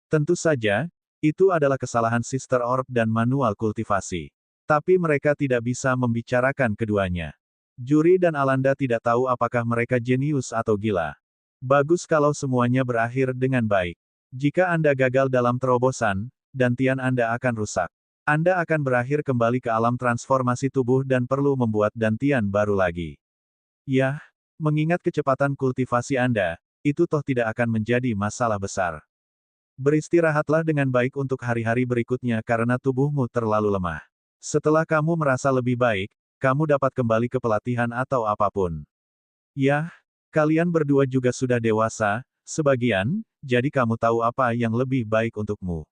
Tentu saja, itu adalah kesalahan Sister Orb dan manual kultivasi. Tapi mereka tidak bisa membicarakan keduanya. Juri dan Alanda tidak tahu apakah mereka jenius atau gila. Bagus kalau semuanya berakhir dengan baik. Jika Anda gagal dalam terobosan, dantian Anda akan rusak. Anda akan berakhir kembali ke alam transformasi tubuh dan perlu membuat dantian baru lagi. Yah, mengingat kecepatan kultivasi Anda, itu toh tidak akan menjadi masalah besar. Beristirahatlah dengan baik untuk hari-hari berikutnya karena tubuhmu terlalu lemah. Setelah kamu merasa lebih baik, kamu dapat kembali ke pelatihan atau apapun. Yah, Kalian berdua juga sudah dewasa, sebagian, jadi kamu tahu apa yang lebih baik untukmu.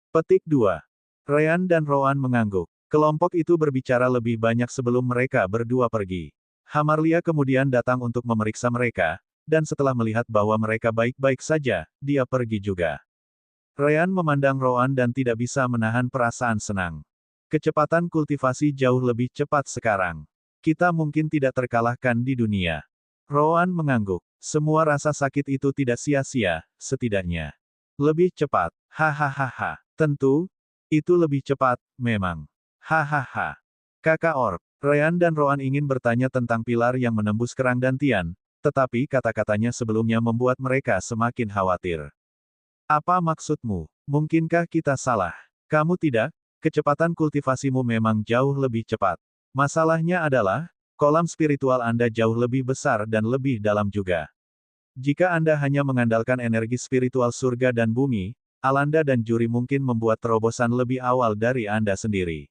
Petik 2. Ryan dan Rowan mengangguk. Kelompok itu berbicara lebih banyak sebelum mereka berdua pergi. Hamarlia kemudian datang untuk memeriksa mereka, dan setelah melihat bahwa mereka baik-baik saja, dia pergi juga. Ryan memandang Rowan dan tidak bisa menahan perasaan senang. Kecepatan kultivasi jauh lebih cepat sekarang. Kita mungkin tidak terkalahkan di dunia. Rowan mengangguk. Semua rasa sakit itu tidak sia-sia, setidaknya. Lebih cepat. Hahaha. Tentu, itu lebih cepat, memang. Hahaha. Kakak Orc. Ryan dan Rowan ingin bertanya tentang pilar yang menembus kerang dan Tian, tetapi kata-katanya sebelumnya membuat mereka semakin khawatir. Apa maksudmu? Mungkinkah kita salah? Kamu tidak? Kecepatan kultivasimu memang jauh lebih cepat. Masalahnya adalah, kolam spiritual Anda jauh lebih besar dan lebih dalam juga. Jika Anda hanya mengandalkan energi spiritual surga dan bumi, Alanda dan juri mungkin membuat terobosan lebih awal dari Anda sendiri.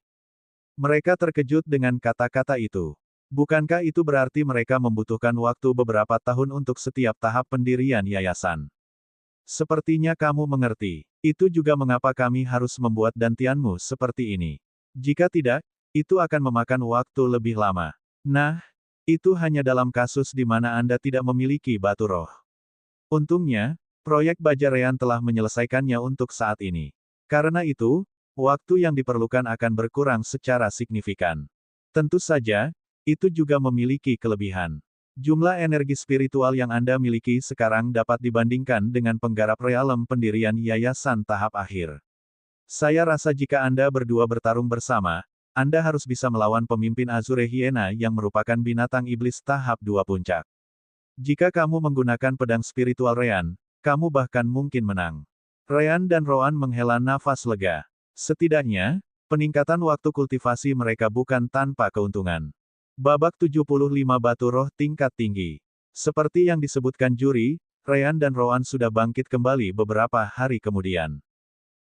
Mereka terkejut dengan kata-kata itu. Bukankah itu berarti mereka membutuhkan waktu beberapa tahun untuk setiap tahap pendirian yayasan? Sepertinya kamu mengerti. Itu juga mengapa kami harus membuat dantianmu seperti ini. Jika tidak, itu akan memakan waktu lebih lama. Nah, itu hanya dalam kasus di mana Anda tidak memiliki batu roh. Untungnya, proyek Bajarean telah menyelesaikannya untuk saat ini. Karena itu, waktu yang diperlukan akan berkurang secara signifikan. Tentu saja, itu juga memiliki kelebihan. Jumlah energi spiritual yang Anda miliki sekarang dapat dibandingkan dengan penggarap realem pendirian yayasan tahap akhir. Saya rasa jika Anda berdua bertarung bersama, Anda harus bisa melawan pemimpin Azure Hyena yang merupakan binatang iblis tahap 2 puncak. Jika kamu menggunakan pedang spiritual Ryan, kamu bahkan mungkin menang. Ryan dan Rowan menghela nafas lega. Setidaknya, peningkatan waktu kultivasi mereka bukan tanpa keuntungan. Babak 75 batu roh tingkat tinggi. Seperti yang disebutkan juri, Ryan dan Rowan sudah bangkit kembali beberapa hari kemudian.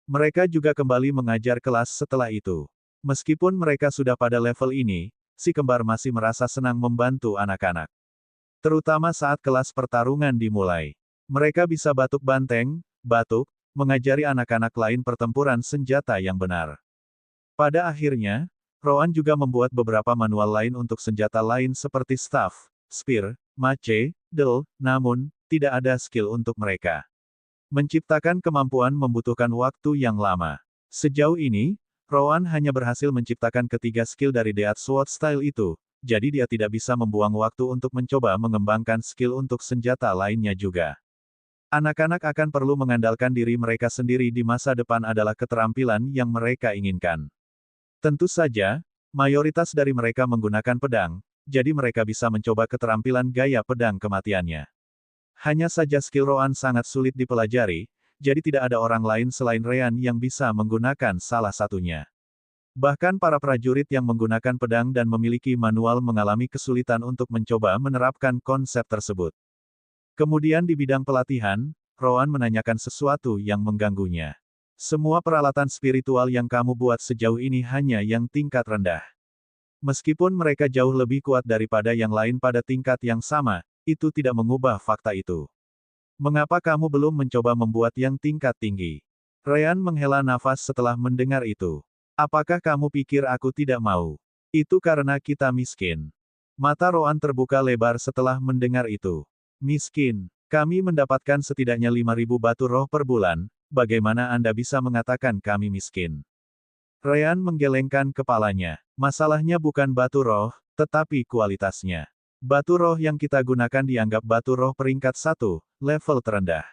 Mereka juga kembali mengajar kelas setelah itu. Meskipun mereka sudah pada level ini, si kembar masih merasa senang membantu anak-anak. Terutama saat kelas pertarungan dimulai. Mereka bisa batuk banteng, batuk, mengajari anak-anak lain pertempuran senjata yang benar. Pada akhirnya, Rowan juga membuat beberapa manual lain untuk senjata lain seperti staff, spear, mace, del, namun, tidak ada skill untuk mereka. Menciptakan kemampuan membutuhkan waktu yang lama. Sejauh ini, Rowan hanya berhasil menciptakan ketiga skill dari Death Sword Style itu, jadi dia tidak bisa membuang waktu untuk mencoba mengembangkan skill untuk senjata lainnya juga. Anak-anak akan perlu mengandalkan diri mereka sendiri di masa depan adalah keterampilan yang mereka inginkan. Tentu saja, mayoritas dari mereka menggunakan pedang, jadi mereka bisa mencoba keterampilan gaya pedang kematiannya. Hanya saja skill Rowan sangat sulit dipelajari, jadi tidak ada orang lain selain Ryan yang bisa menggunakan salah satunya. Bahkan para prajurit yang menggunakan pedang dan memiliki manual mengalami kesulitan untuk mencoba menerapkan konsep tersebut. Kemudian di bidang pelatihan, Rowan menanyakan sesuatu yang mengganggunya. Semua peralatan spiritual yang kamu buat sejauh ini hanya yang tingkat rendah. Meskipun mereka jauh lebih kuat daripada yang lain pada tingkat yang sama, itu tidak mengubah fakta itu. Mengapa kamu belum mencoba membuat yang tingkat tinggi? Ryan menghela nafas setelah mendengar itu. Apakah kamu pikir aku tidak mau? Itu karena kita miskin. Mata Rowan terbuka lebar setelah mendengar itu. Miskin. Kami mendapatkan setidaknya 5.000 batu roh per bulan. Bagaimana Anda bisa mengatakan kami miskin? Ryan menggelengkan kepalanya. Masalahnya bukan batu roh, tetapi kualitasnya. Batu roh yang kita gunakan dianggap batu roh peringkat 1, level terendah.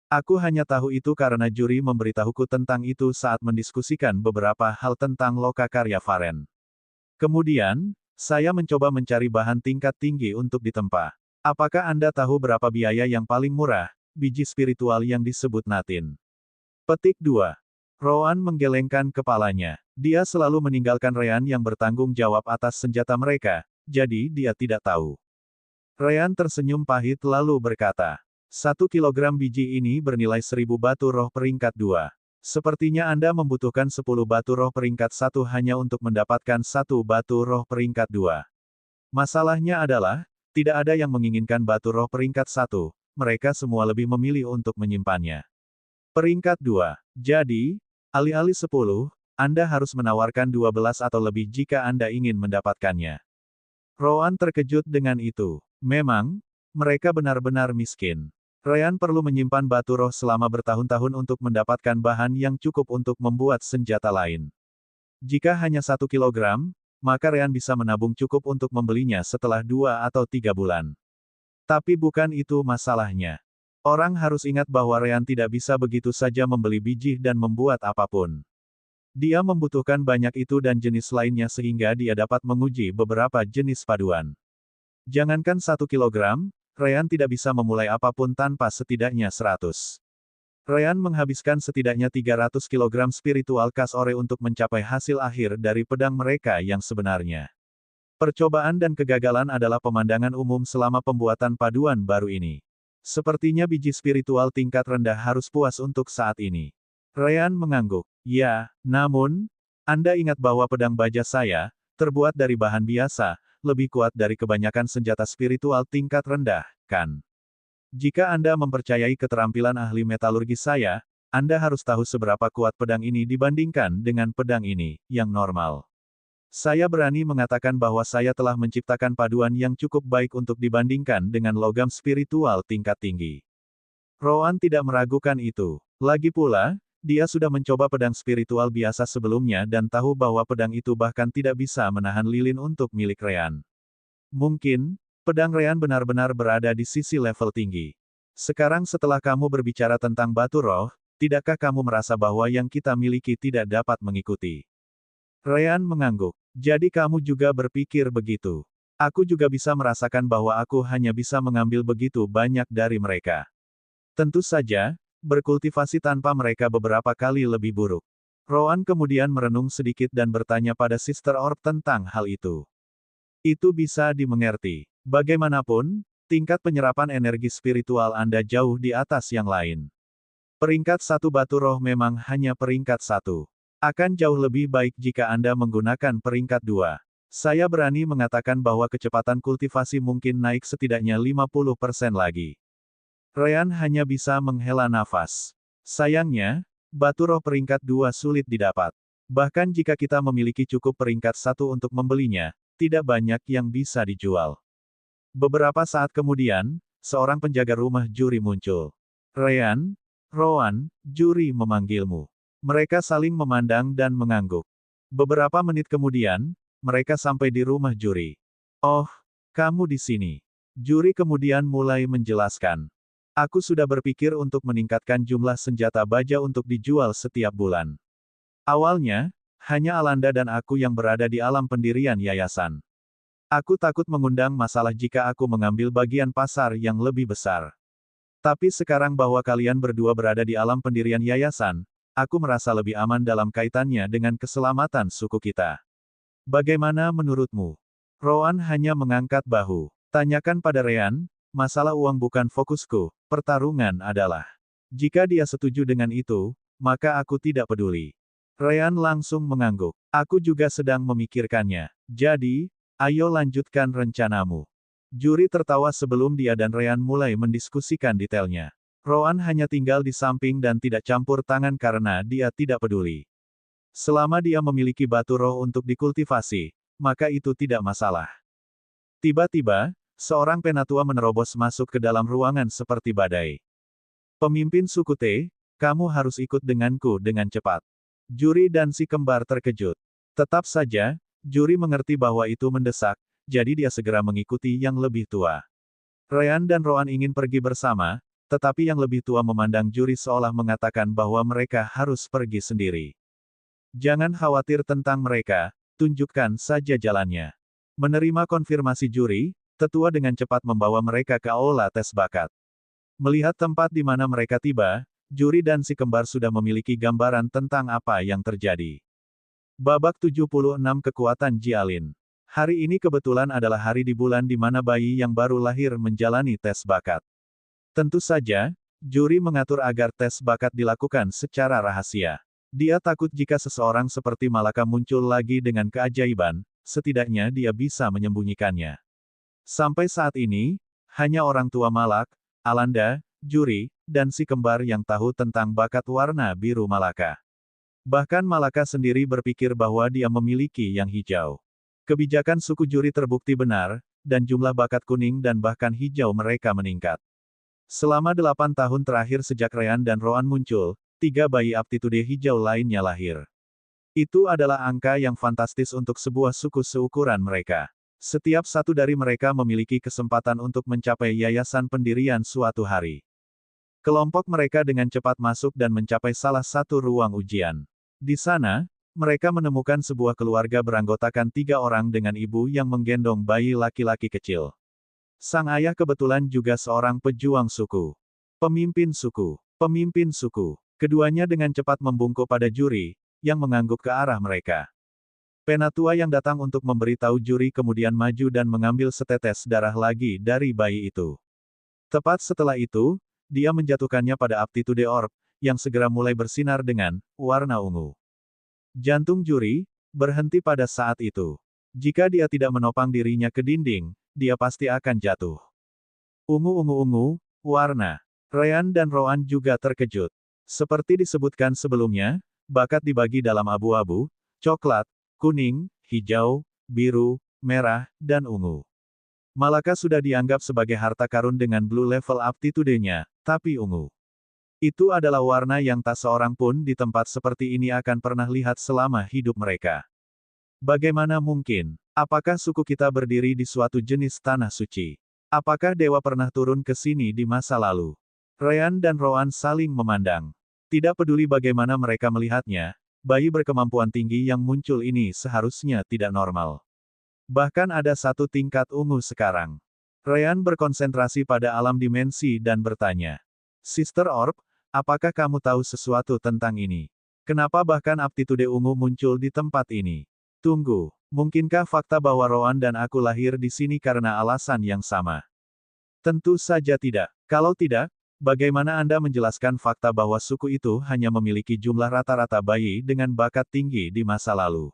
Aku hanya tahu itu karena juri memberitahuku tentang itu saat mendiskusikan beberapa hal tentang loka karya Varen. Kemudian, saya mencoba mencari bahan tingkat tinggi untuk ditempa. Apakah Anda tahu berapa biaya yang paling murah, biji spiritual yang disebut Natin? Petik 2. Rowan menggelengkan kepalanya. Dia selalu meninggalkan Ryan yang bertanggung jawab atas senjata mereka, jadi dia tidak tahu. Ryan tersenyum pahit lalu berkata, 1 kilogram biji ini bernilai 1000 batu roh peringkat 2. Sepertinya Anda membutuhkan 10 batu roh peringkat 1 hanya untuk mendapatkan 1 batu roh peringkat 2. Masalahnya adalah, Tidak ada yang menginginkan batu roh peringkat 1, mereka semua lebih memilih untuk menyimpannya. Peringkat 2. Jadi, alih-alih 10, Anda harus menawarkan 12 atau lebih jika Anda ingin mendapatkannya. Rowan terkejut dengan itu. Memang, mereka benar-benar miskin. Ryan perlu menyimpan batu roh selama bertahun-tahun untuk mendapatkan bahan yang cukup untuk membuat senjata lain. Jika hanya 1 kilogram, maka Ryan bisa menabung cukup untuk membelinya setelah 2 atau 3 bulan. Tapi bukan itu masalahnya. Orang harus ingat bahwa Ryan tidak bisa begitu saja membeli biji dan membuat apapun. Dia membutuhkan banyak itu dan jenis lainnya sehingga dia dapat menguji beberapa jenis paduan. Jangankan 1 kilogram, Ryan tidak bisa memulai apapun tanpa setidaknya 100. Ryan menghabiskan setidaknya 300 kilogram spiritual kas ore untuk mencapai hasil akhir dari pedang mereka yang sebenarnya. Percobaan dan kegagalan adalah pemandangan umum selama pembuatan paduan baru ini. Sepertinya biji spiritual tingkat rendah harus puas untuk saat ini. Ryan mengangguk. Ya, namun, Anda ingat bahwa pedang baja saya, terbuat dari bahan biasa, lebih kuat dari kebanyakan senjata spiritual tingkat rendah, kan? Jika Anda mempercayai keterampilan ahli metalurgi saya, Anda harus tahu seberapa kuat pedang ini dibandingkan dengan pedang ini, yang normal. Saya berani mengatakan bahwa saya telah menciptakan paduan yang cukup baik untuk dibandingkan dengan logam spiritual tingkat tinggi. Rowan tidak meragukan itu. Lagi pula, dia sudah mencoba pedang spiritual biasa sebelumnya dan tahu bahwa pedang itu bahkan tidak bisa menahan lilin untuk milik Ryan. Mungkin, pedang Ryan benar-benar berada di sisi level tinggi. Sekarang setelah kamu berbicara tentang batu roh, tidakkah kamu merasa bahwa yang kita miliki tidak dapat mengikuti? Ryan mengangguk. Jadi kamu juga berpikir begitu. Aku juga bisa merasakan bahwa aku hanya bisa mengambil begitu banyak dari mereka. Tentu saja, berkultivasi tanpa mereka beberapa kali lebih buruk. Rowan kemudian merenung sedikit dan bertanya pada Sister Orb tentang hal itu. Itu bisa dimengerti. Bagaimanapun, tingkat penyerapan energi spiritual Anda jauh di atas yang lain. Peringkat 1 batu roh memang hanya peringkat 1. Akan jauh lebih baik jika Anda menggunakan peringkat 2. Saya berani mengatakan bahwa kecepatan kultivasi mungkin naik setidaknya 50% lagi. Ryan hanya bisa menghela nafas. Sayangnya, batu roh peringkat 2 sulit didapat. Bahkan jika kita memiliki cukup peringkat 1 untuk membelinya, tidak banyak yang bisa dijual. Beberapa saat kemudian, seorang penjaga rumah juri muncul. Ryan, Rowan, juri memanggilmu. Mereka saling memandang dan mengangguk. Beberapa menit kemudian, mereka sampai di rumah juri. Oh, kamu di sini. Juri kemudian mulai menjelaskan. Aku sudah berpikir untuk meningkatkan jumlah senjata baja untuk dijual setiap bulan. Awalnya, hanya Alanda dan aku yang berada di alam pendirian yayasan. Aku takut mengundang masalah jika aku mengambil bagian pasar yang lebih besar. Tapi sekarang bahwa kalian berdua berada di alam pendirian yayasan, aku merasa lebih aman dalam kaitannya dengan keselamatan suku kita. Bagaimana menurutmu? Rowan hanya mengangkat bahu. Tanyakan pada Ryan. Masalah uang bukan fokusku, pertarungan adalah. Jika dia setuju dengan itu, maka aku tidak peduli. Ryan langsung mengangguk. Aku juga sedang memikirkannya. Jadi, ayo lanjutkan rencanamu. Juri tertawa sebelum dia dan Ryan mulai mendiskusikan detailnya. Rowan hanya tinggal di samping dan tidak campur tangan karena dia tidak peduli. Selama dia memiliki batu roh untuk dikultivasi, maka itu tidak masalah. Tiba-tiba, seorang penatua menerobos masuk ke dalam ruangan seperti badai. Pemimpin suku T, kamu harus ikut denganku dengan cepat. Juri dan si kembar terkejut. Tetap saja, juri mengerti bahwa itu mendesak, jadi dia segera mengikuti yang lebih tua. Ryan dan Rowan ingin pergi bersama, tetapi yang lebih tua memandang juri seolah mengatakan bahwa mereka harus pergi sendiri. Jangan khawatir tentang mereka, tunjukkan saja jalannya. Menerima konfirmasi juri, tetua dengan cepat membawa mereka ke aula tes bakat. Melihat tempat di mana mereka tiba, juri dan si kembar sudah memiliki gambaran tentang apa yang terjadi. Babak 76 Kekuatan Jialin. Hari ini kebetulan adalah hari di bulan di mana bayi yang baru lahir menjalani tes bakat. Tentu saja, juri mengatur agar tes bakat dilakukan secara rahasia. Dia takut jika seseorang seperti Malaka muncul lagi dengan keajaiban, setidaknya dia bisa menyembunyikannya. Sampai saat ini, hanya orang tua Malak, Alanda, Juri, dan si kembar yang tahu tentang bakat warna biru Malaka. Bahkan Malaka sendiri berpikir bahwa dia memiliki yang hijau. Kebijakan suku Juri terbukti benar, dan jumlah bakat kuning dan bahkan hijau mereka meningkat. Selama 8 tahun terakhir sejak Ryan dan Roan muncul, 3 bayi aptitude hijau lainnya lahir. Itu adalah angka yang fantastis untuk sebuah suku seukuran mereka. Setiap satu dari mereka memiliki kesempatan untuk mencapai yayasan pendirian suatu hari. Kelompok mereka dengan cepat masuk dan mencapai salah satu ruang ujian. Di sana, mereka menemukan sebuah keluarga beranggotakan 3 orang dengan ibu yang menggendong bayi laki-laki kecil. Sang ayah kebetulan juga seorang pejuang suku. Pemimpin suku. Pemimpin suku. Keduanya dengan cepat membungkuk pada Juri, yang mengangguk ke arah mereka. Penatua yang datang untuk memberitahu Juri kemudian maju dan mengambil setetes darah lagi dari bayi itu. Tepat setelah itu, dia menjatuhkannya pada aptitude orb, yang segera mulai bersinar dengan warna ungu. Jantung Juri berhenti pada saat itu. Jika dia tidak menopang dirinya ke dinding, dia pasti akan jatuh. Ungu, warna. Ryan dan Roan juga terkejut. Seperti disebutkan sebelumnya, bakat dibagi dalam abu-abu, coklat, kuning, hijau, biru, merah, dan ungu. Malaka sudah dianggap sebagai harta karun dengan blue level aptitude-nya, tapi ungu. Itu adalah warna yang tak seorang pun di tempat seperti ini akan pernah lihat selama hidup mereka. Bagaimana mungkin? Apakah suku kita berdiri di suatu jenis tanah suci? Apakah dewa pernah turun ke sini di masa lalu? Ryan dan Roan saling memandang. Tidak peduli bagaimana mereka melihatnya, bayi berkemampuan tinggi yang muncul ini seharusnya tidak normal. Bahkan ada satu tingkat ungu sekarang. Ryan berkonsentrasi pada alam dimensi dan bertanya. Sister Orb, apakah kamu tahu sesuatu tentang ini? Kenapa bahkan aptitude ungu muncul di tempat ini? Tunggu, mungkinkah fakta bahwa Roan dan aku lahir di sini karena alasan yang sama? Tentu saja tidak. Kalau tidak, bagaimana Anda menjelaskan fakta bahwa suku itu hanya memiliki jumlah rata-rata bayi dengan bakat tinggi di masa lalu?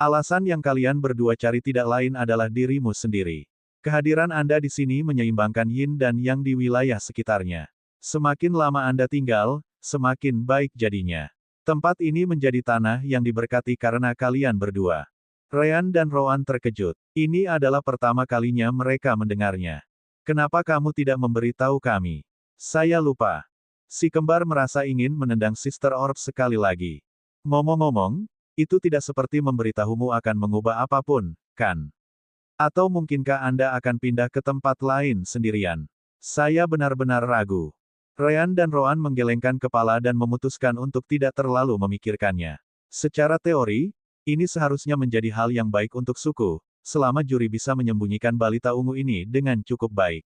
Alasan yang kalian berdua cari tidak lain adalah dirimu sendiri. Kehadiran Anda di sini menyeimbangkan yin dan yang di wilayah sekitarnya. Semakin lama Anda tinggal, semakin baik jadinya. Tempat ini menjadi tanah yang diberkati karena kalian berdua. Ryan dan Roan terkejut. Ini adalah pertama kalinya mereka mendengarnya. Kenapa kamu tidak memberitahu kami? Saya lupa. Si kembar merasa ingin menendang Sister Orb sekali lagi. Ngomong-ngomong, itu tidak seperti memberitahumu akan mengubah apapun, kan? Atau mungkinkah Anda akan pindah ke tempat lain sendirian? Saya benar-benar ragu. Ryan dan Roan menggelengkan kepala dan memutuskan untuk tidak terlalu memikirkannya. Secara teori, ini seharusnya menjadi hal yang baik untuk suku, selama Juri bisa menyembunyikan balita ungu ini dengan cukup baik.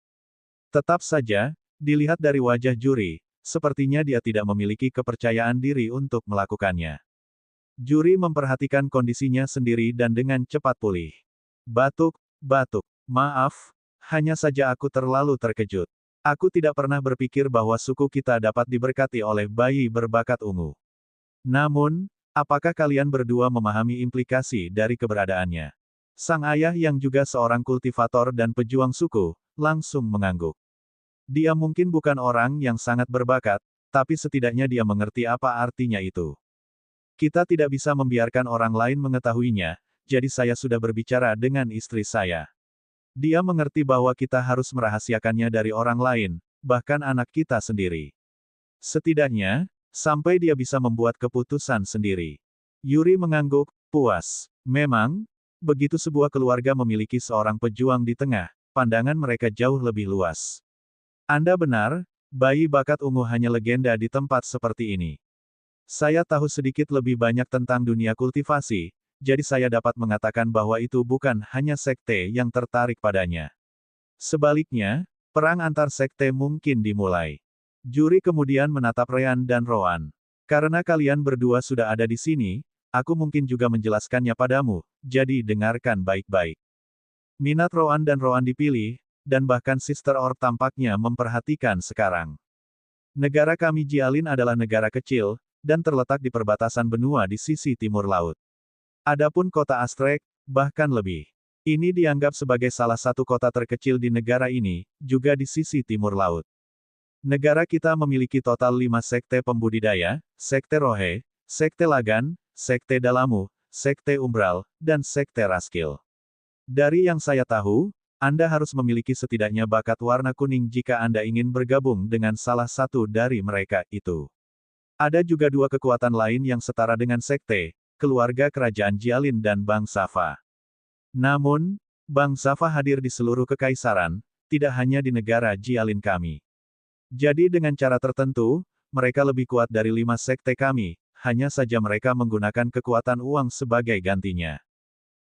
Tetap saja, dilihat dari wajah Juri, sepertinya dia tidak memiliki kepercayaan diri untuk melakukannya. Juri memperhatikan kondisinya sendiri dan dengan cepat pulih. Batuk, maaf, hanya saja aku terlalu terkejut. Aku tidak pernah berpikir bahwa suku kita dapat diberkati oleh bayi berbakat ungu. Namun, apakah kalian berdua memahami implikasi dari keberadaannya? Sang ayah yang juga seorang kultivator dan pejuang suku, langsung mengangguk. Dia mungkin bukan orang yang sangat berbakat, tapi setidaknya dia mengerti apa artinya itu. Kita tidak bisa membiarkan orang lain mengetahuinya, jadi saya sudah berbicara dengan istri saya. Dia mengerti bahwa kita harus merahasiakannya dari orang lain, bahkan anak kita sendiri. Setidaknya, sampai dia bisa membuat keputusan sendiri. Yuri mengangguk, puas. Memang, begitu sebuah keluarga memiliki seorang pejuang di tengah, pandangan mereka jauh lebih luas. Anda benar, bayi bakat ungu hanya legenda di tempat seperti ini. Saya tahu sedikit lebih banyak tentang dunia kultivasi, jadi saya dapat mengatakan bahwa itu bukan hanya sekte yang tertarik padanya. Sebaliknya, perang antar sekte mungkin dimulai. Juri kemudian menatap Ryan dan Roan. Karena kalian berdua sudah ada di sini, aku mungkin juga menjelaskannya padamu, jadi dengarkan baik-baik. Minat Roan dan Roan dipilih, dan bahkan Sister Orb tampaknya memperhatikan sekarang. Negara kami Jialin adalah negara kecil, dan terletak di perbatasan benua di sisi timur laut. Adapun kota Astrek, bahkan lebih Ini dianggap sebagai salah satu kota terkecil di negara ini, juga di sisi timur laut. Negara kita memiliki total 5 sekte pembudidaya, Sekte Rohe, Sekte Lagan, Sekte Dalamu, Sekte Umbral, dan Sekte Raskil. Dari yang saya tahu, Anda harus memiliki setidaknya bakat warna kuning jika Anda ingin bergabung dengan salah satu dari mereka itu. Ada juga 2 kekuatan lain yang setara dengan sekte, keluarga kerajaan Jialin dan Bang Safa. Namun, Bang Safa hadir di seluruh kekaisaran, tidak hanya di negara Jialin kami. Jadi dengan cara tertentu, mereka lebih kuat dari 5 sekte kami, hanya saja mereka menggunakan kekuatan uang sebagai gantinya.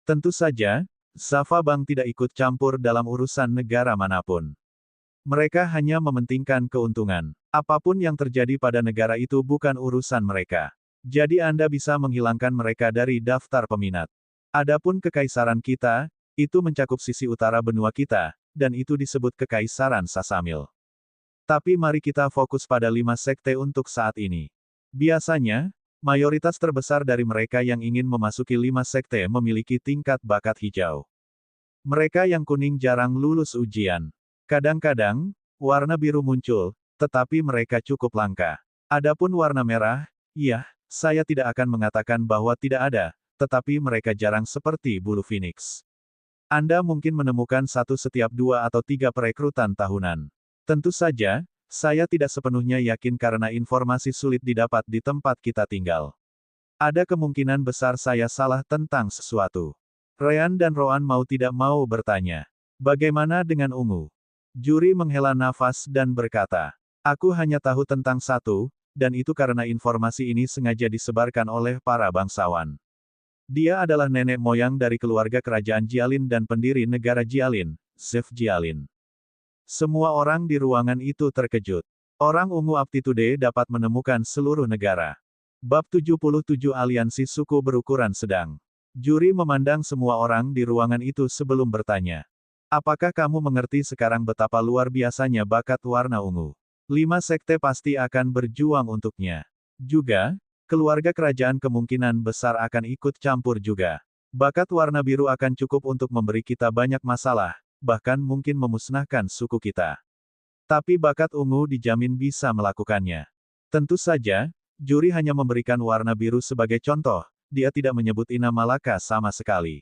Tentu saja, Safa Bang tidak ikut campur dalam urusan negara manapun. Mereka hanya mementingkan keuntungan. Apapun yang terjadi pada negara itu bukan urusan mereka. Jadi Anda bisa menghilangkan mereka dari daftar peminat. Adapun kekaisaran kita, itu mencakup sisi utara benua kita, dan itu disebut Kekaisaran Sasamil. Tapi mari kita fokus pada 5 sekte untuk saat ini. Biasanya, mayoritas terbesar dari mereka yang ingin memasuki 5 sekte memiliki tingkat bakat hijau. Mereka yang kuning jarang lulus ujian. Kadang-kadang, warna biru muncul, tetapi mereka cukup langka. Adapun warna merah, iya, saya tidak akan mengatakan bahwa tidak ada, tetapi mereka jarang seperti bulu phoenix. Anda mungkin menemukan satu setiap 2 atau 3 perekrutan tahunan. Tentu saja, saya tidak sepenuhnya yakin karena informasi sulit didapat di tempat kita tinggal. Ada kemungkinan besar saya salah tentang sesuatu. Ryan dan Roan mau tidak mau bertanya. Bagaimana dengan ungu? Juri menghela nafas dan berkata, aku hanya tahu tentang satu, dan itu karena informasi ini sengaja disebarkan oleh para bangsawan. Dia adalah nenek moyang dari keluarga kerajaan Jialin dan pendiri negara Jialin, Zef Jialin. Semua orang di ruangan itu terkejut. Orang ungu aptitude dapat menemukan seluruh negara. Bab 77 Aliansi Suku Berukuran Sedang. Juri memandang semua orang di ruangan itu sebelum bertanya. Apakah kamu mengerti sekarang betapa luar biasanya bakat warna ungu? 5 sekte pasti akan berjuang untuknya. Juga, keluarga kerajaan kemungkinan besar akan ikut campur juga. Bakat warna biru akan cukup untuk memberi kita banyak masalah, bahkan mungkin memusnahkan suku kita. Tapi bakat ungu dijamin bisa melakukannya. Tentu saja, juri hanya memberikan warna biru sebagai contoh, dia tidak menyebut Ina Malaka sama sekali.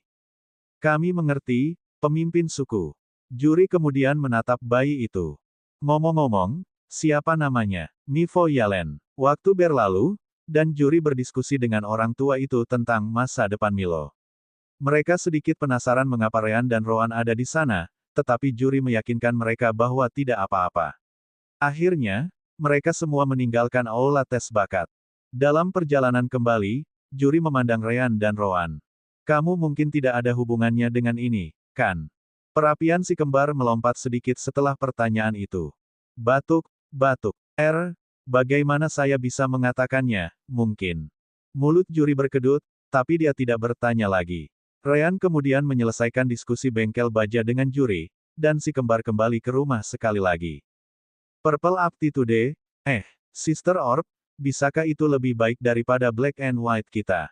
Kami mengerti, pemimpin suku. Juri kemudian menatap bayi itu. Ngomong-ngomong, siapa namanya? Mifo Yalen. Waktu berlalu, dan juri berdiskusi dengan orang tua itu tentang masa depan Milo. Mereka sedikit penasaran mengapa Ryan dan Roan ada di sana, tetapi juri meyakinkan mereka bahwa tidak apa-apa. Akhirnya, mereka semua meninggalkan aula tes bakat. Dalam perjalanan kembali, juri memandang Ryan dan Roan. Kamu mungkin tidak ada hubungannya dengan ini, kan? Perapian si kembar melompat sedikit setelah pertanyaan itu. Batuk, bagaimana saya bisa mengatakannya, mungkin. Mulut juri berkedut, tapi dia tidak bertanya lagi. Ryan kemudian menyelesaikan diskusi bengkel baja dengan juri, dan si kembar kembali ke rumah sekali lagi. Purple Aptitude, Sister Orb, bisakah itu lebih baik daripada Black and White kita?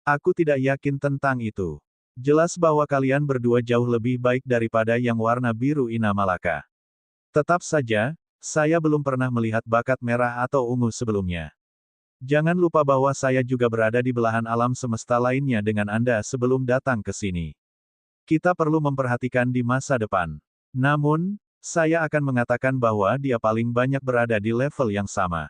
Aku tidak yakin tentang itu. Jelas bahwa kalian berdua jauh lebih baik daripada yang warna biru Ina Malaka. Tetap saja, saya belum pernah melihat bakat merah atau ungu sebelumnya. Jangan lupa bahwa saya juga berada di belahan alam semesta lainnya dengan Anda sebelum datang ke sini. Kita perlu memperhatikan di masa depan. Namun, saya akan mengatakan bahwa dia paling banyak berada di level yang sama.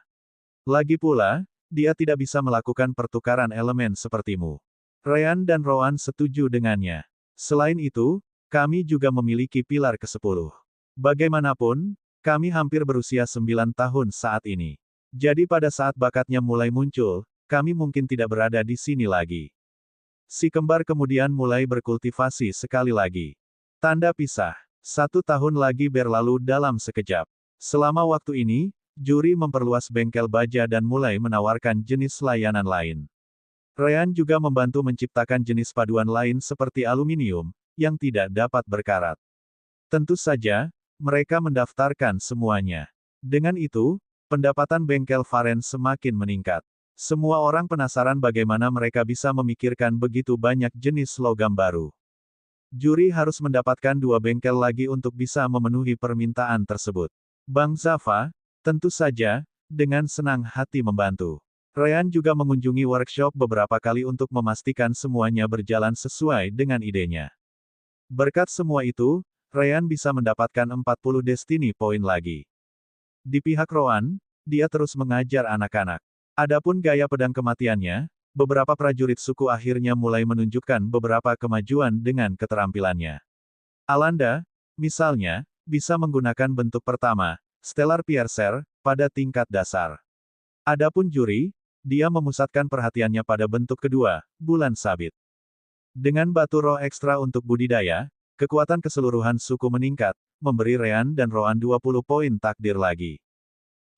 Lagi pula, dia tidak bisa melakukan pertukaran elemen sepertimu. Ryan dan Roan setuju dengannya. Selain itu, kami juga memiliki pilar ke-10. Bagaimanapun, kami hampir berusia 9 tahun saat ini. Jadi pada saat bakatnya mulai muncul, kami mungkin tidak berada di sini lagi. Si kembar kemudian mulai berkultivasi sekali lagi. Tanda pisah. 1 tahun lagi berlalu dalam sekejap. Selama waktu ini, juri memperluas bengkel baja dan mulai menawarkan jenis layanan lain. Ryan juga membantu menciptakan jenis paduan lain seperti aluminium, yang tidak dapat berkarat. Tentu saja, mereka mendaftarkan semuanya. Dengan itu, pendapatan bengkel Varen semakin meningkat. Semua orang penasaran bagaimana mereka bisa memikirkan begitu banyak jenis logam baru. Juri harus mendapatkan 2 bengkel lagi untuk bisa memenuhi permintaan tersebut. Bang Zava, tentu saja, dengan senang hati membantu. Ryan juga mengunjungi workshop beberapa kali untuk memastikan semuanya berjalan sesuai dengan idenya. Berkat semua itu, Ryan bisa mendapatkan 40 Destiny Point lagi. Di pihak Roan, dia terus mengajar anak-anak. Adapun gaya pedang kematiannya, beberapa prajurit suku akhirnya mulai menunjukkan beberapa kemajuan dengan keterampilannya. Alanda, misalnya, bisa menggunakan bentuk pertama, Stellar Piercer, pada tingkat dasar. Adapun Juri, dia memusatkan perhatiannya pada bentuk kedua, Bulan Sabit. Dengan batu roh ekstra untuk budidaya, kekuatan keseluruhan suku meningkat, memberi Ryan dan Roan 20 poin takdir lagi.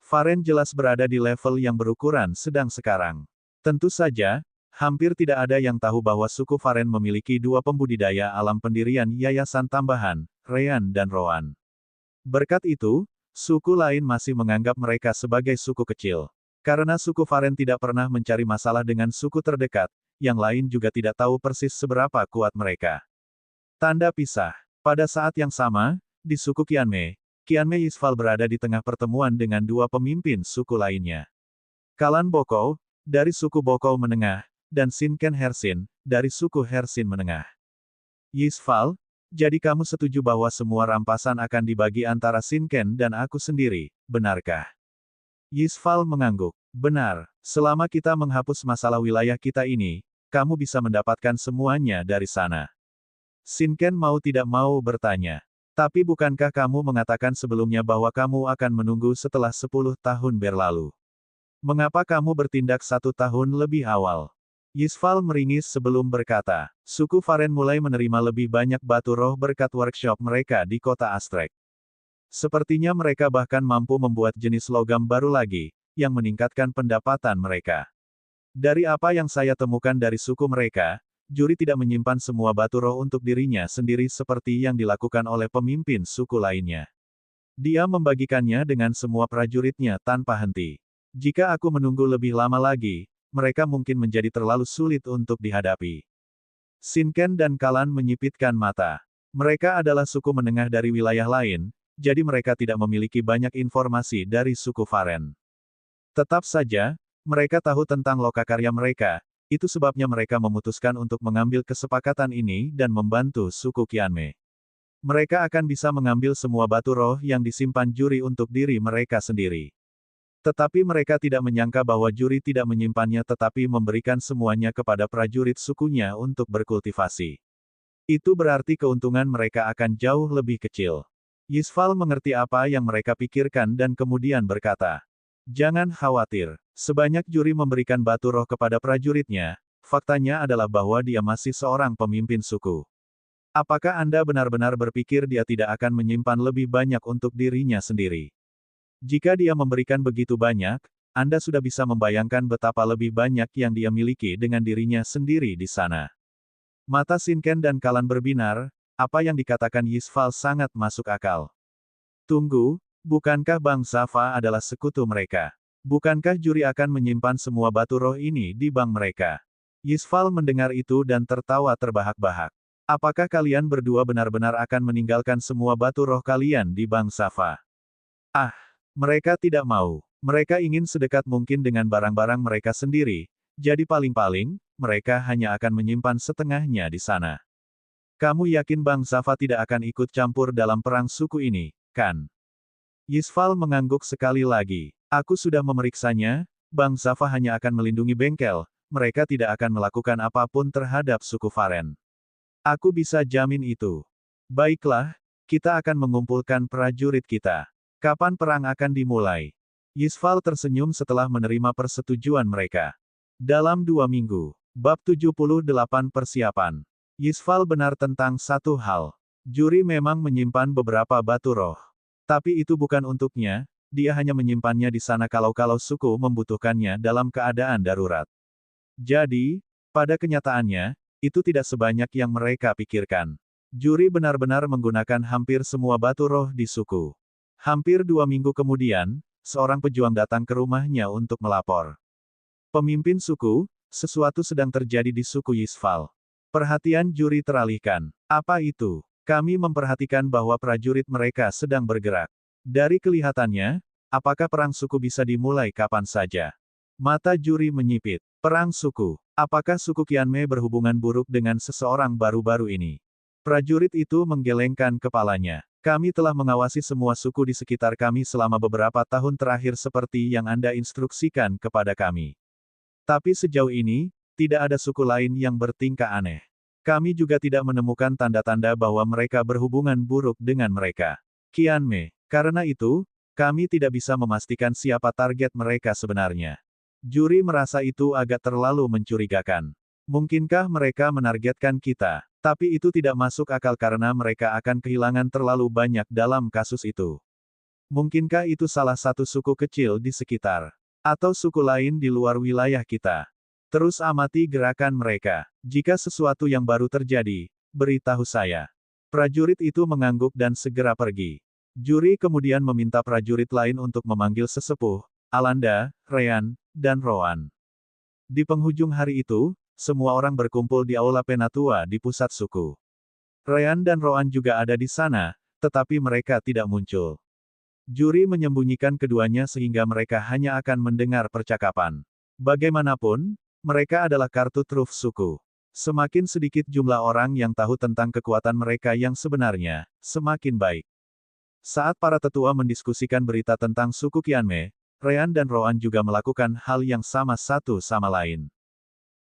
Varen jelas berada di level yang berukuran sedang sekarang. Tentu saja, hampir tidak ada yang tahu bahwa suku Varen memiliki 2 pembudidaya alam pendirian yayasan tambahan, Ryan dan Roan. Berkat itu, suku lain masih menganggap mereka sebagai suku kecil. Karena suku Varen tidak pernah mencari masalah dengan suku terdekat, yang lain juga tidak tahu persis seberapa kuat mereka. Tanda pisah. Pada saat yang sama, di suku Qianmei Yisval berada di tengah pertemuan dengan 2 pemimpin suku lainnya. Kalan Bokou, dari suku Bokou Menengah, dan Shinken Hersin, dari suku Hersin Menengah. Yisval, jadi kamu setuju bahwa semua rampasan akan dibagi antara Shinken dan aku sendiri, benarkah? Yisval mengangguk. Benar, selama kita menghapus masalah wilayah kita ini, kamu bisa mendapatkan semuanya dari sana. Shinken mau tidak mau bertanya. Tapi bukankah kamu mengatakan sebelumnya bahwa kamu akan menunggu setelah 10 tahun berlalu? Mengapa kamu bertindak 1 tahun lebih awal? Yisval meringis sebelum berkata, suku Varen mulai menerima lebih banyak batu roh berkat workshop mereka di kota Astrek. Sepertinya mereka bahkan mampu membuat jenis logam baru lagi, yang meningkatkan pendapatan mereka. Dari apa yang saya temukan dari suku mereka, Juri tidak menyimpan semua batu roh untuk dirinya sendiri seperti yang dilakukan oleh pemimpin suku lainnya. Dia membagikannya dengan semua prajuritnya tanpa henti. Jika aku menunggu lebih lama lagi, mereka mungkin menjadi terlalu sulit untuk dihadapi. Shinken dan Kalan menyipitkan mata. Mereka adalah suku menengah dari wilayah lain, jadi mereka tidak memiliki banyak informasi dari suku Varen. Tetap saja, mereka tahu tentang lokakarya mereka, itu sebabnya mereka memutuskan untuk mengambil kesepakatan ini dan membantu suku Qianmei. Mereka akan bisa mengambil semua batu roh yang disimpan Juri untuk diri mereka sendiri. Tetapi mereka tidak menyangka bahwa Juri tidak menyimpannya tetapi memberikan semuanya kepada prajurit sukunya untuk berkultivasi. Itu berarti keuntungan mereka akan jauh lebih kecil. Yisval mengerti apa yang mereka pikirkan dan kemudian berkata, jangan khawatir, sebanyak Juri memberikan batu roh kepada prajuritnya, faktanya adalah bahwa dia masih seorang pemimpin suku. Apakah Anda benar-benar berpikir dia tidak akan menyimpan lebih banyak untuk dirinya sendiri? Jika dia memberikan begitu banyak, Anda sudah bisa membayangkan betapa lebih banyak yang dia miliki dengan dirinya sendiri di sana. Mata Shinken dan Kalan berbinar, apa yang dikatakan Yisval sangat masuk akal. Tunggu, bukankah Bang Zava adalah sekutu mereka? Bukankah Juri akan menyimpan semua batu roh ini di bank mereka? Yisval mendengar itu dan tertawa terbahak-bahak. Apakah kalian berdua benar-benar akan meninggalkan semua batu roh kalian di Bang Zava? Ah! Mereka tidak mau. Mereka ingin sedekat mungkin dengan barang-barang mereka sendiri, jadi paling-paling, mereka hanya akan menyimpan setengahnya di sana. Kamu yakin Bang Zava tidak akan ikut campur dalam perang suku ini, kan? Yisval mengangguk sekali lagi. Aku sudah memeriksanya, Bang Zava hanya akan melindungi bengkel, mereka tidak akan melakukan apapun terhadap suku Varen. Aku bisa jamin itu. Baiklah, kita akan mengumpulkan prajurit kita. Kapan perang akan dimulai? Yisval tersenyum setelah menerima persetujuan mereka. Dalam 2 minggu. Bab 78 Persiapan. Yisval benar tentang satu hal. Juri memang menyimpan beberapa batu roh. Tapi itu bukan untuknya, dia hanya menyimpannya di sana kalau-kalau suku membutuhkannya dalam keadaan darurat. Jadi, pada kenyataannya, itu tidak sebanyak yang mereka pikirkan. Juri benar-benar menggunakan hampir semua batu roh di suku. Hampir 2 minggu kemudian, seorang pejuang datang ke rumahnya untuk melapor. Pemimpin suku, sesuatu sedang terjadi di suku Yisval. Perhatian juri teralihkan. Apa itu? Kami memperhatikan bahwa prajurit mereka sedang bergerak. Dari kelihatannya, apakah perang suku bisa dimulai kapan saja? Mata juri menyipit. Perang suku. Apakah suku Qianmei berhubungan buruk dengan seseorang baru-baru ini? Prajurit itu menggelengkan kepalanya. Kami telah mengawasi semua suku di sekitar kami selama beberapa tahun terakhir seperti yang Anda instruksikan kepada kami. Tapi sejauh ini, tidak ada suku lain yang bertingkah aneh. Kami juga tidak menemukan tanda-tanda bahwa mereka berhubungan buruk dengan mereka. Qianmei. Karena itu, kami tidak bisa memastikan siapa target mereka sebenarnya. Juri merasa itu agak terlalu mencurigakan. Mungkinkah mereka menargetkan kita? Tapi itu tidak masuk akal karena mereka akan kehilangan terlalu banyak dalam kasus itu. Mungkinkah itu salah satu suku kecil di sekitar? Atau suku lain di luar wilayah kita? Terus amati gerakan mereka. Jika sesuatu yang baru terjadi, beritahu saya. Prajurit itu mengangguk dan segera pergi. Juri kemudian meminta prajurit lain untuk memanggil sesepuh, Alanda, Ryan, dan Rowan. Di penghujung hari itu, semua orang berkumpul di Aula Penatua di pusat suku. Ryan dan Rowan juga ada di sana, tetapi mereka tidak muncul. Juri menyembunyikan keduanya sehingga mereka hanya akan mendengar percakapan. Bagaimanapun, mereka adalah kartu truf suku. Semakin sedikit jumlah orang yang tahu tentang kekuatan mereka yang sebenarnya, semakin baik. Saat para tetua mendiskusikan berita tentang suku Qianmei, Ryan dan Rowan juga melakukan hal yang sama satu sama lain.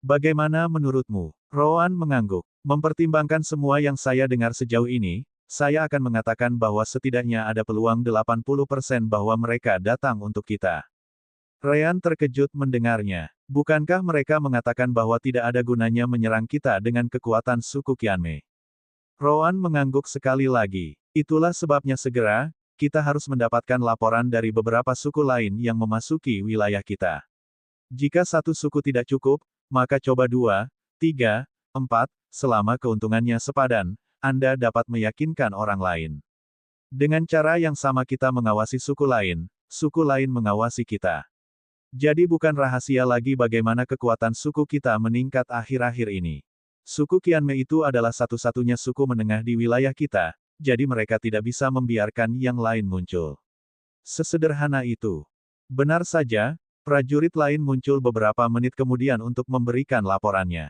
Bagaimana menurutmu? Rowan mengangguk. Mempertimbangkan semua yang saya dengar sejauh ini, saya akan mengatakan bahwa setidaknya ada peluang 80% bahwa mereka datang untuk kita. Ryan terkejut mendengarnya. Bukankah mereka mengatakan bahwa tidak ada gunanya menyerang kita dengan kekuatan suku Qianmei? Rowan mengangguk sekali lagi. Itulah sebabnya segera, kita harus mendapatkan laporan dari beberapa suku lain yang memasuki wilayah kita. Jika satu suku tidak cukup, maka coba 2, 3, 4, selama keuntungannya sepadan, Anda dapat meyakinkan orang lain. Dengan cara yang sama kita mengawasi suku lain mengawasi kita. Jadi bukan rahasia lagi bagaimana kekuatan suku kita meningkat akhir-akhir ini. Suku Qianmei itu adalah satu-satunya suku menengah di wilayah kita, jadi mereka tidak bisa membiarkan yang lain muncul. Sesederhana itu. Benar saja, prajurit lain muncul beberapa menit kemudian untuk memberikan laporannya.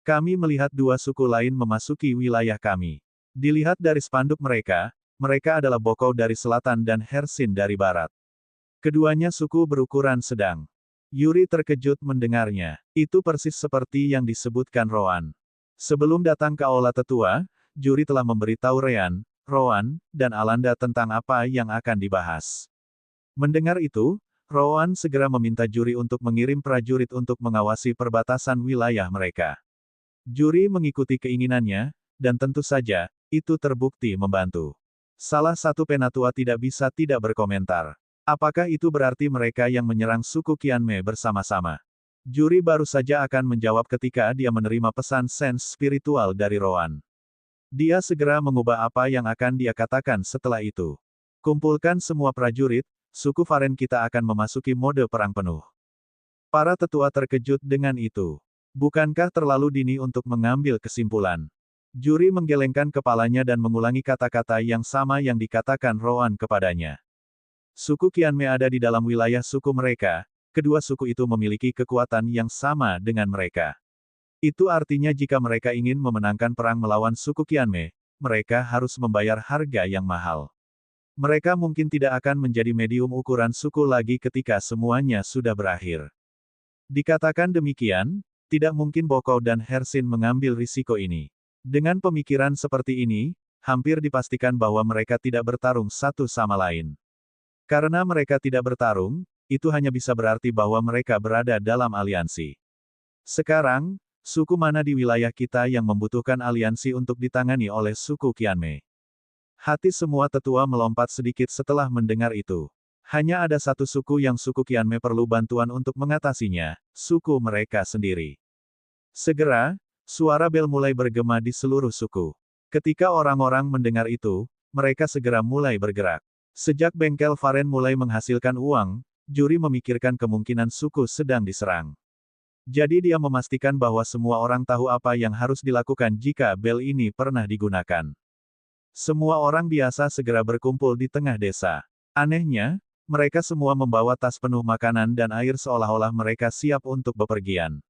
Kami melihat dua suku lain memasuki wilayah kami. Dilihat dari spanduk mereka, mereka adalah Bokkou dari selatan dan Hersin dari barat. Keduanya suku berukuran sedang. Yuri terkejut mendengarnya. Itu persis seperti yang disebutkan Rowan. Sebelum datang ke aula tetua, juri telah memberitahu Ryan, Rowan, dan Alanda tentang apa yang akan dibahas. Mendengar itu, Rowan segera meminta juri untuk mengirim prajurit untuk mengawasi perbatasan wilayah mereka. Juri mengikuti keinginannya, dan tentu saja, itu terbukti membantu. Salah satu penatua tidak bisa tidak berkomentar. Apakah itu berarti mereka yang menyerang suku Qianmei bersama-sama? Juri baru saja akan menjawab ketika dia menerima pesan sens spiritual dari Rowan. Dia segera mengubah apa yang akan dia katakan setelah itu. Kumpulkan semua prajurit, suku Faren kita akan memasuki mode perang penuh. Para tetua terkejut dengan itu. Bukankah terlalu dini untuk mengambil kesimpulan? Juri menggelengkan kepalanya dan mengulangi kata-kata yang sama yang dikatakan Rowan kepadanya. Suku Qianmei ada di dalam wilayah suku mereka, kedua suku itu memiliki kekuatan yang sama dengan mereka. Itu artinya jika mereka ingin memenangkan perang melawan suku Qianmei, mereka harus membayar harga yang mahal. Mereka mungkin tidak akan menjadi medium ukuran suku lagi ketika semuanya sudah berakhir. Dikatakan demikian, tidak mungkin Bokkou dan Hersin mengambil risiko ini. Dengan pemikiran seperti ini, hampir dipastikan bahwa mereka tidak bertarung satu sama lain. Karena mereka tidak bertarung, itu hanya bisa berarti bahwa mereka berada dalam aliansi. Sekarang, suku mana di wilayah kita yang membutuhkan aliansi untuk ditangani oleh suku Qianmei? Hati semua tetua melompat sedikit setelah mendengar itu. Hanya ada satu suku yang suku Qianmei perlu bantuan untuk mengatasinya, suku mereka sendiri. Segera, suara bel mulai bergema di seluruh suku. Ketika orang-orang mendengar itu, mereka segera mulai bergerak. Sejak bengkel Faren mulai menghasilkan uang, juri memikirkan kemungkinan suku sedang diserang. Jadi dia memastikan bahwa semua orang tahu apa yang harus dilakukan jika bel ini pernah digunakan. Semua orang biasa segera berkumpul di tengah desa. Anehnya, mereka semua membawa tas penuh makanan dan air seolah-olah mereka siap untuk bepergian.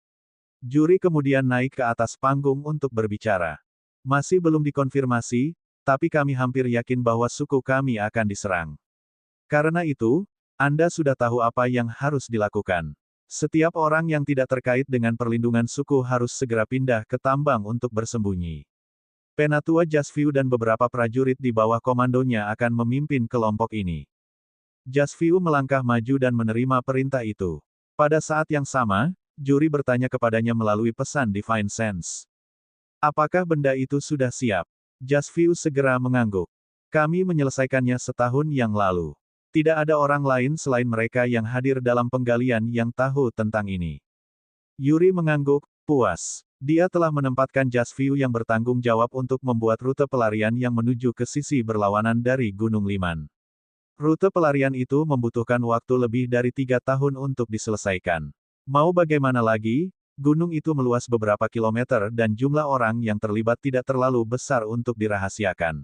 Juri kemudian naik ke atas panggung untuk berbicara. Masih belum dikonfirmasi, tapi kami hampir yakin bahwa suku kami akan diserang. Karena itu, Anda sudah tahu apa yang harus dilakukan. Setiap orang yang tidak terkait dengan perlindungan suku harus segera pindah ke tambang untuk bersembunyi. Penatua Jasview dan beberapa prajurit di bawah komandonya akan memimpin kelompok ini. Jasview melangkah maju dan menerima perintah itu. Pada saat yang sama, juri bertanya kepadanya melalui pesan Divine Sense. Apakah benda itu sudah siap? Jasview segera mengangguk. Kami menyelesaikannya setahun yang lalu. Tidak ada orang lain selain mereka yang hadir dalam penggalian yang tahu tentang ini. Yuri mengangguk, puas. Dia telah menempatkan Jasview yang bertanggung jawab untuk membuat rute pelarian yang menuju ke sisi berlawanan dari Gunung Liman. Rute pelarian itu membutuhkan waktu lebih dari 3 tahun untuk diselesaikan. Mau bagaimana lagi, gunung itu meluas beberapa kilometer dan jumlah orang yang terlibat tidak terlalu besar untuk dirahasiakan.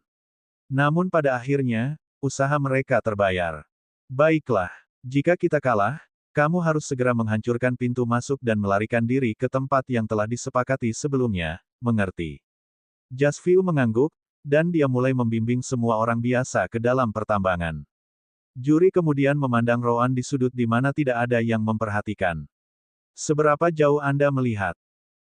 Namun pada akhirnya, usaha mereka terbayar. Baiklah, jika kita kalah, kamu harus segera menghancurkan pintu masuk dan melarikan diri ke tempat yang telah disepakati sebelumnya, mengerti? Jasview mengangguk, dan dia mulai membimbing semua orang biasa ke dalam pertambangan. Juri kemudian memandang Rowan di sudut di mana tidak ada yang memperhatikan. Seberapa jauh Anda melihat?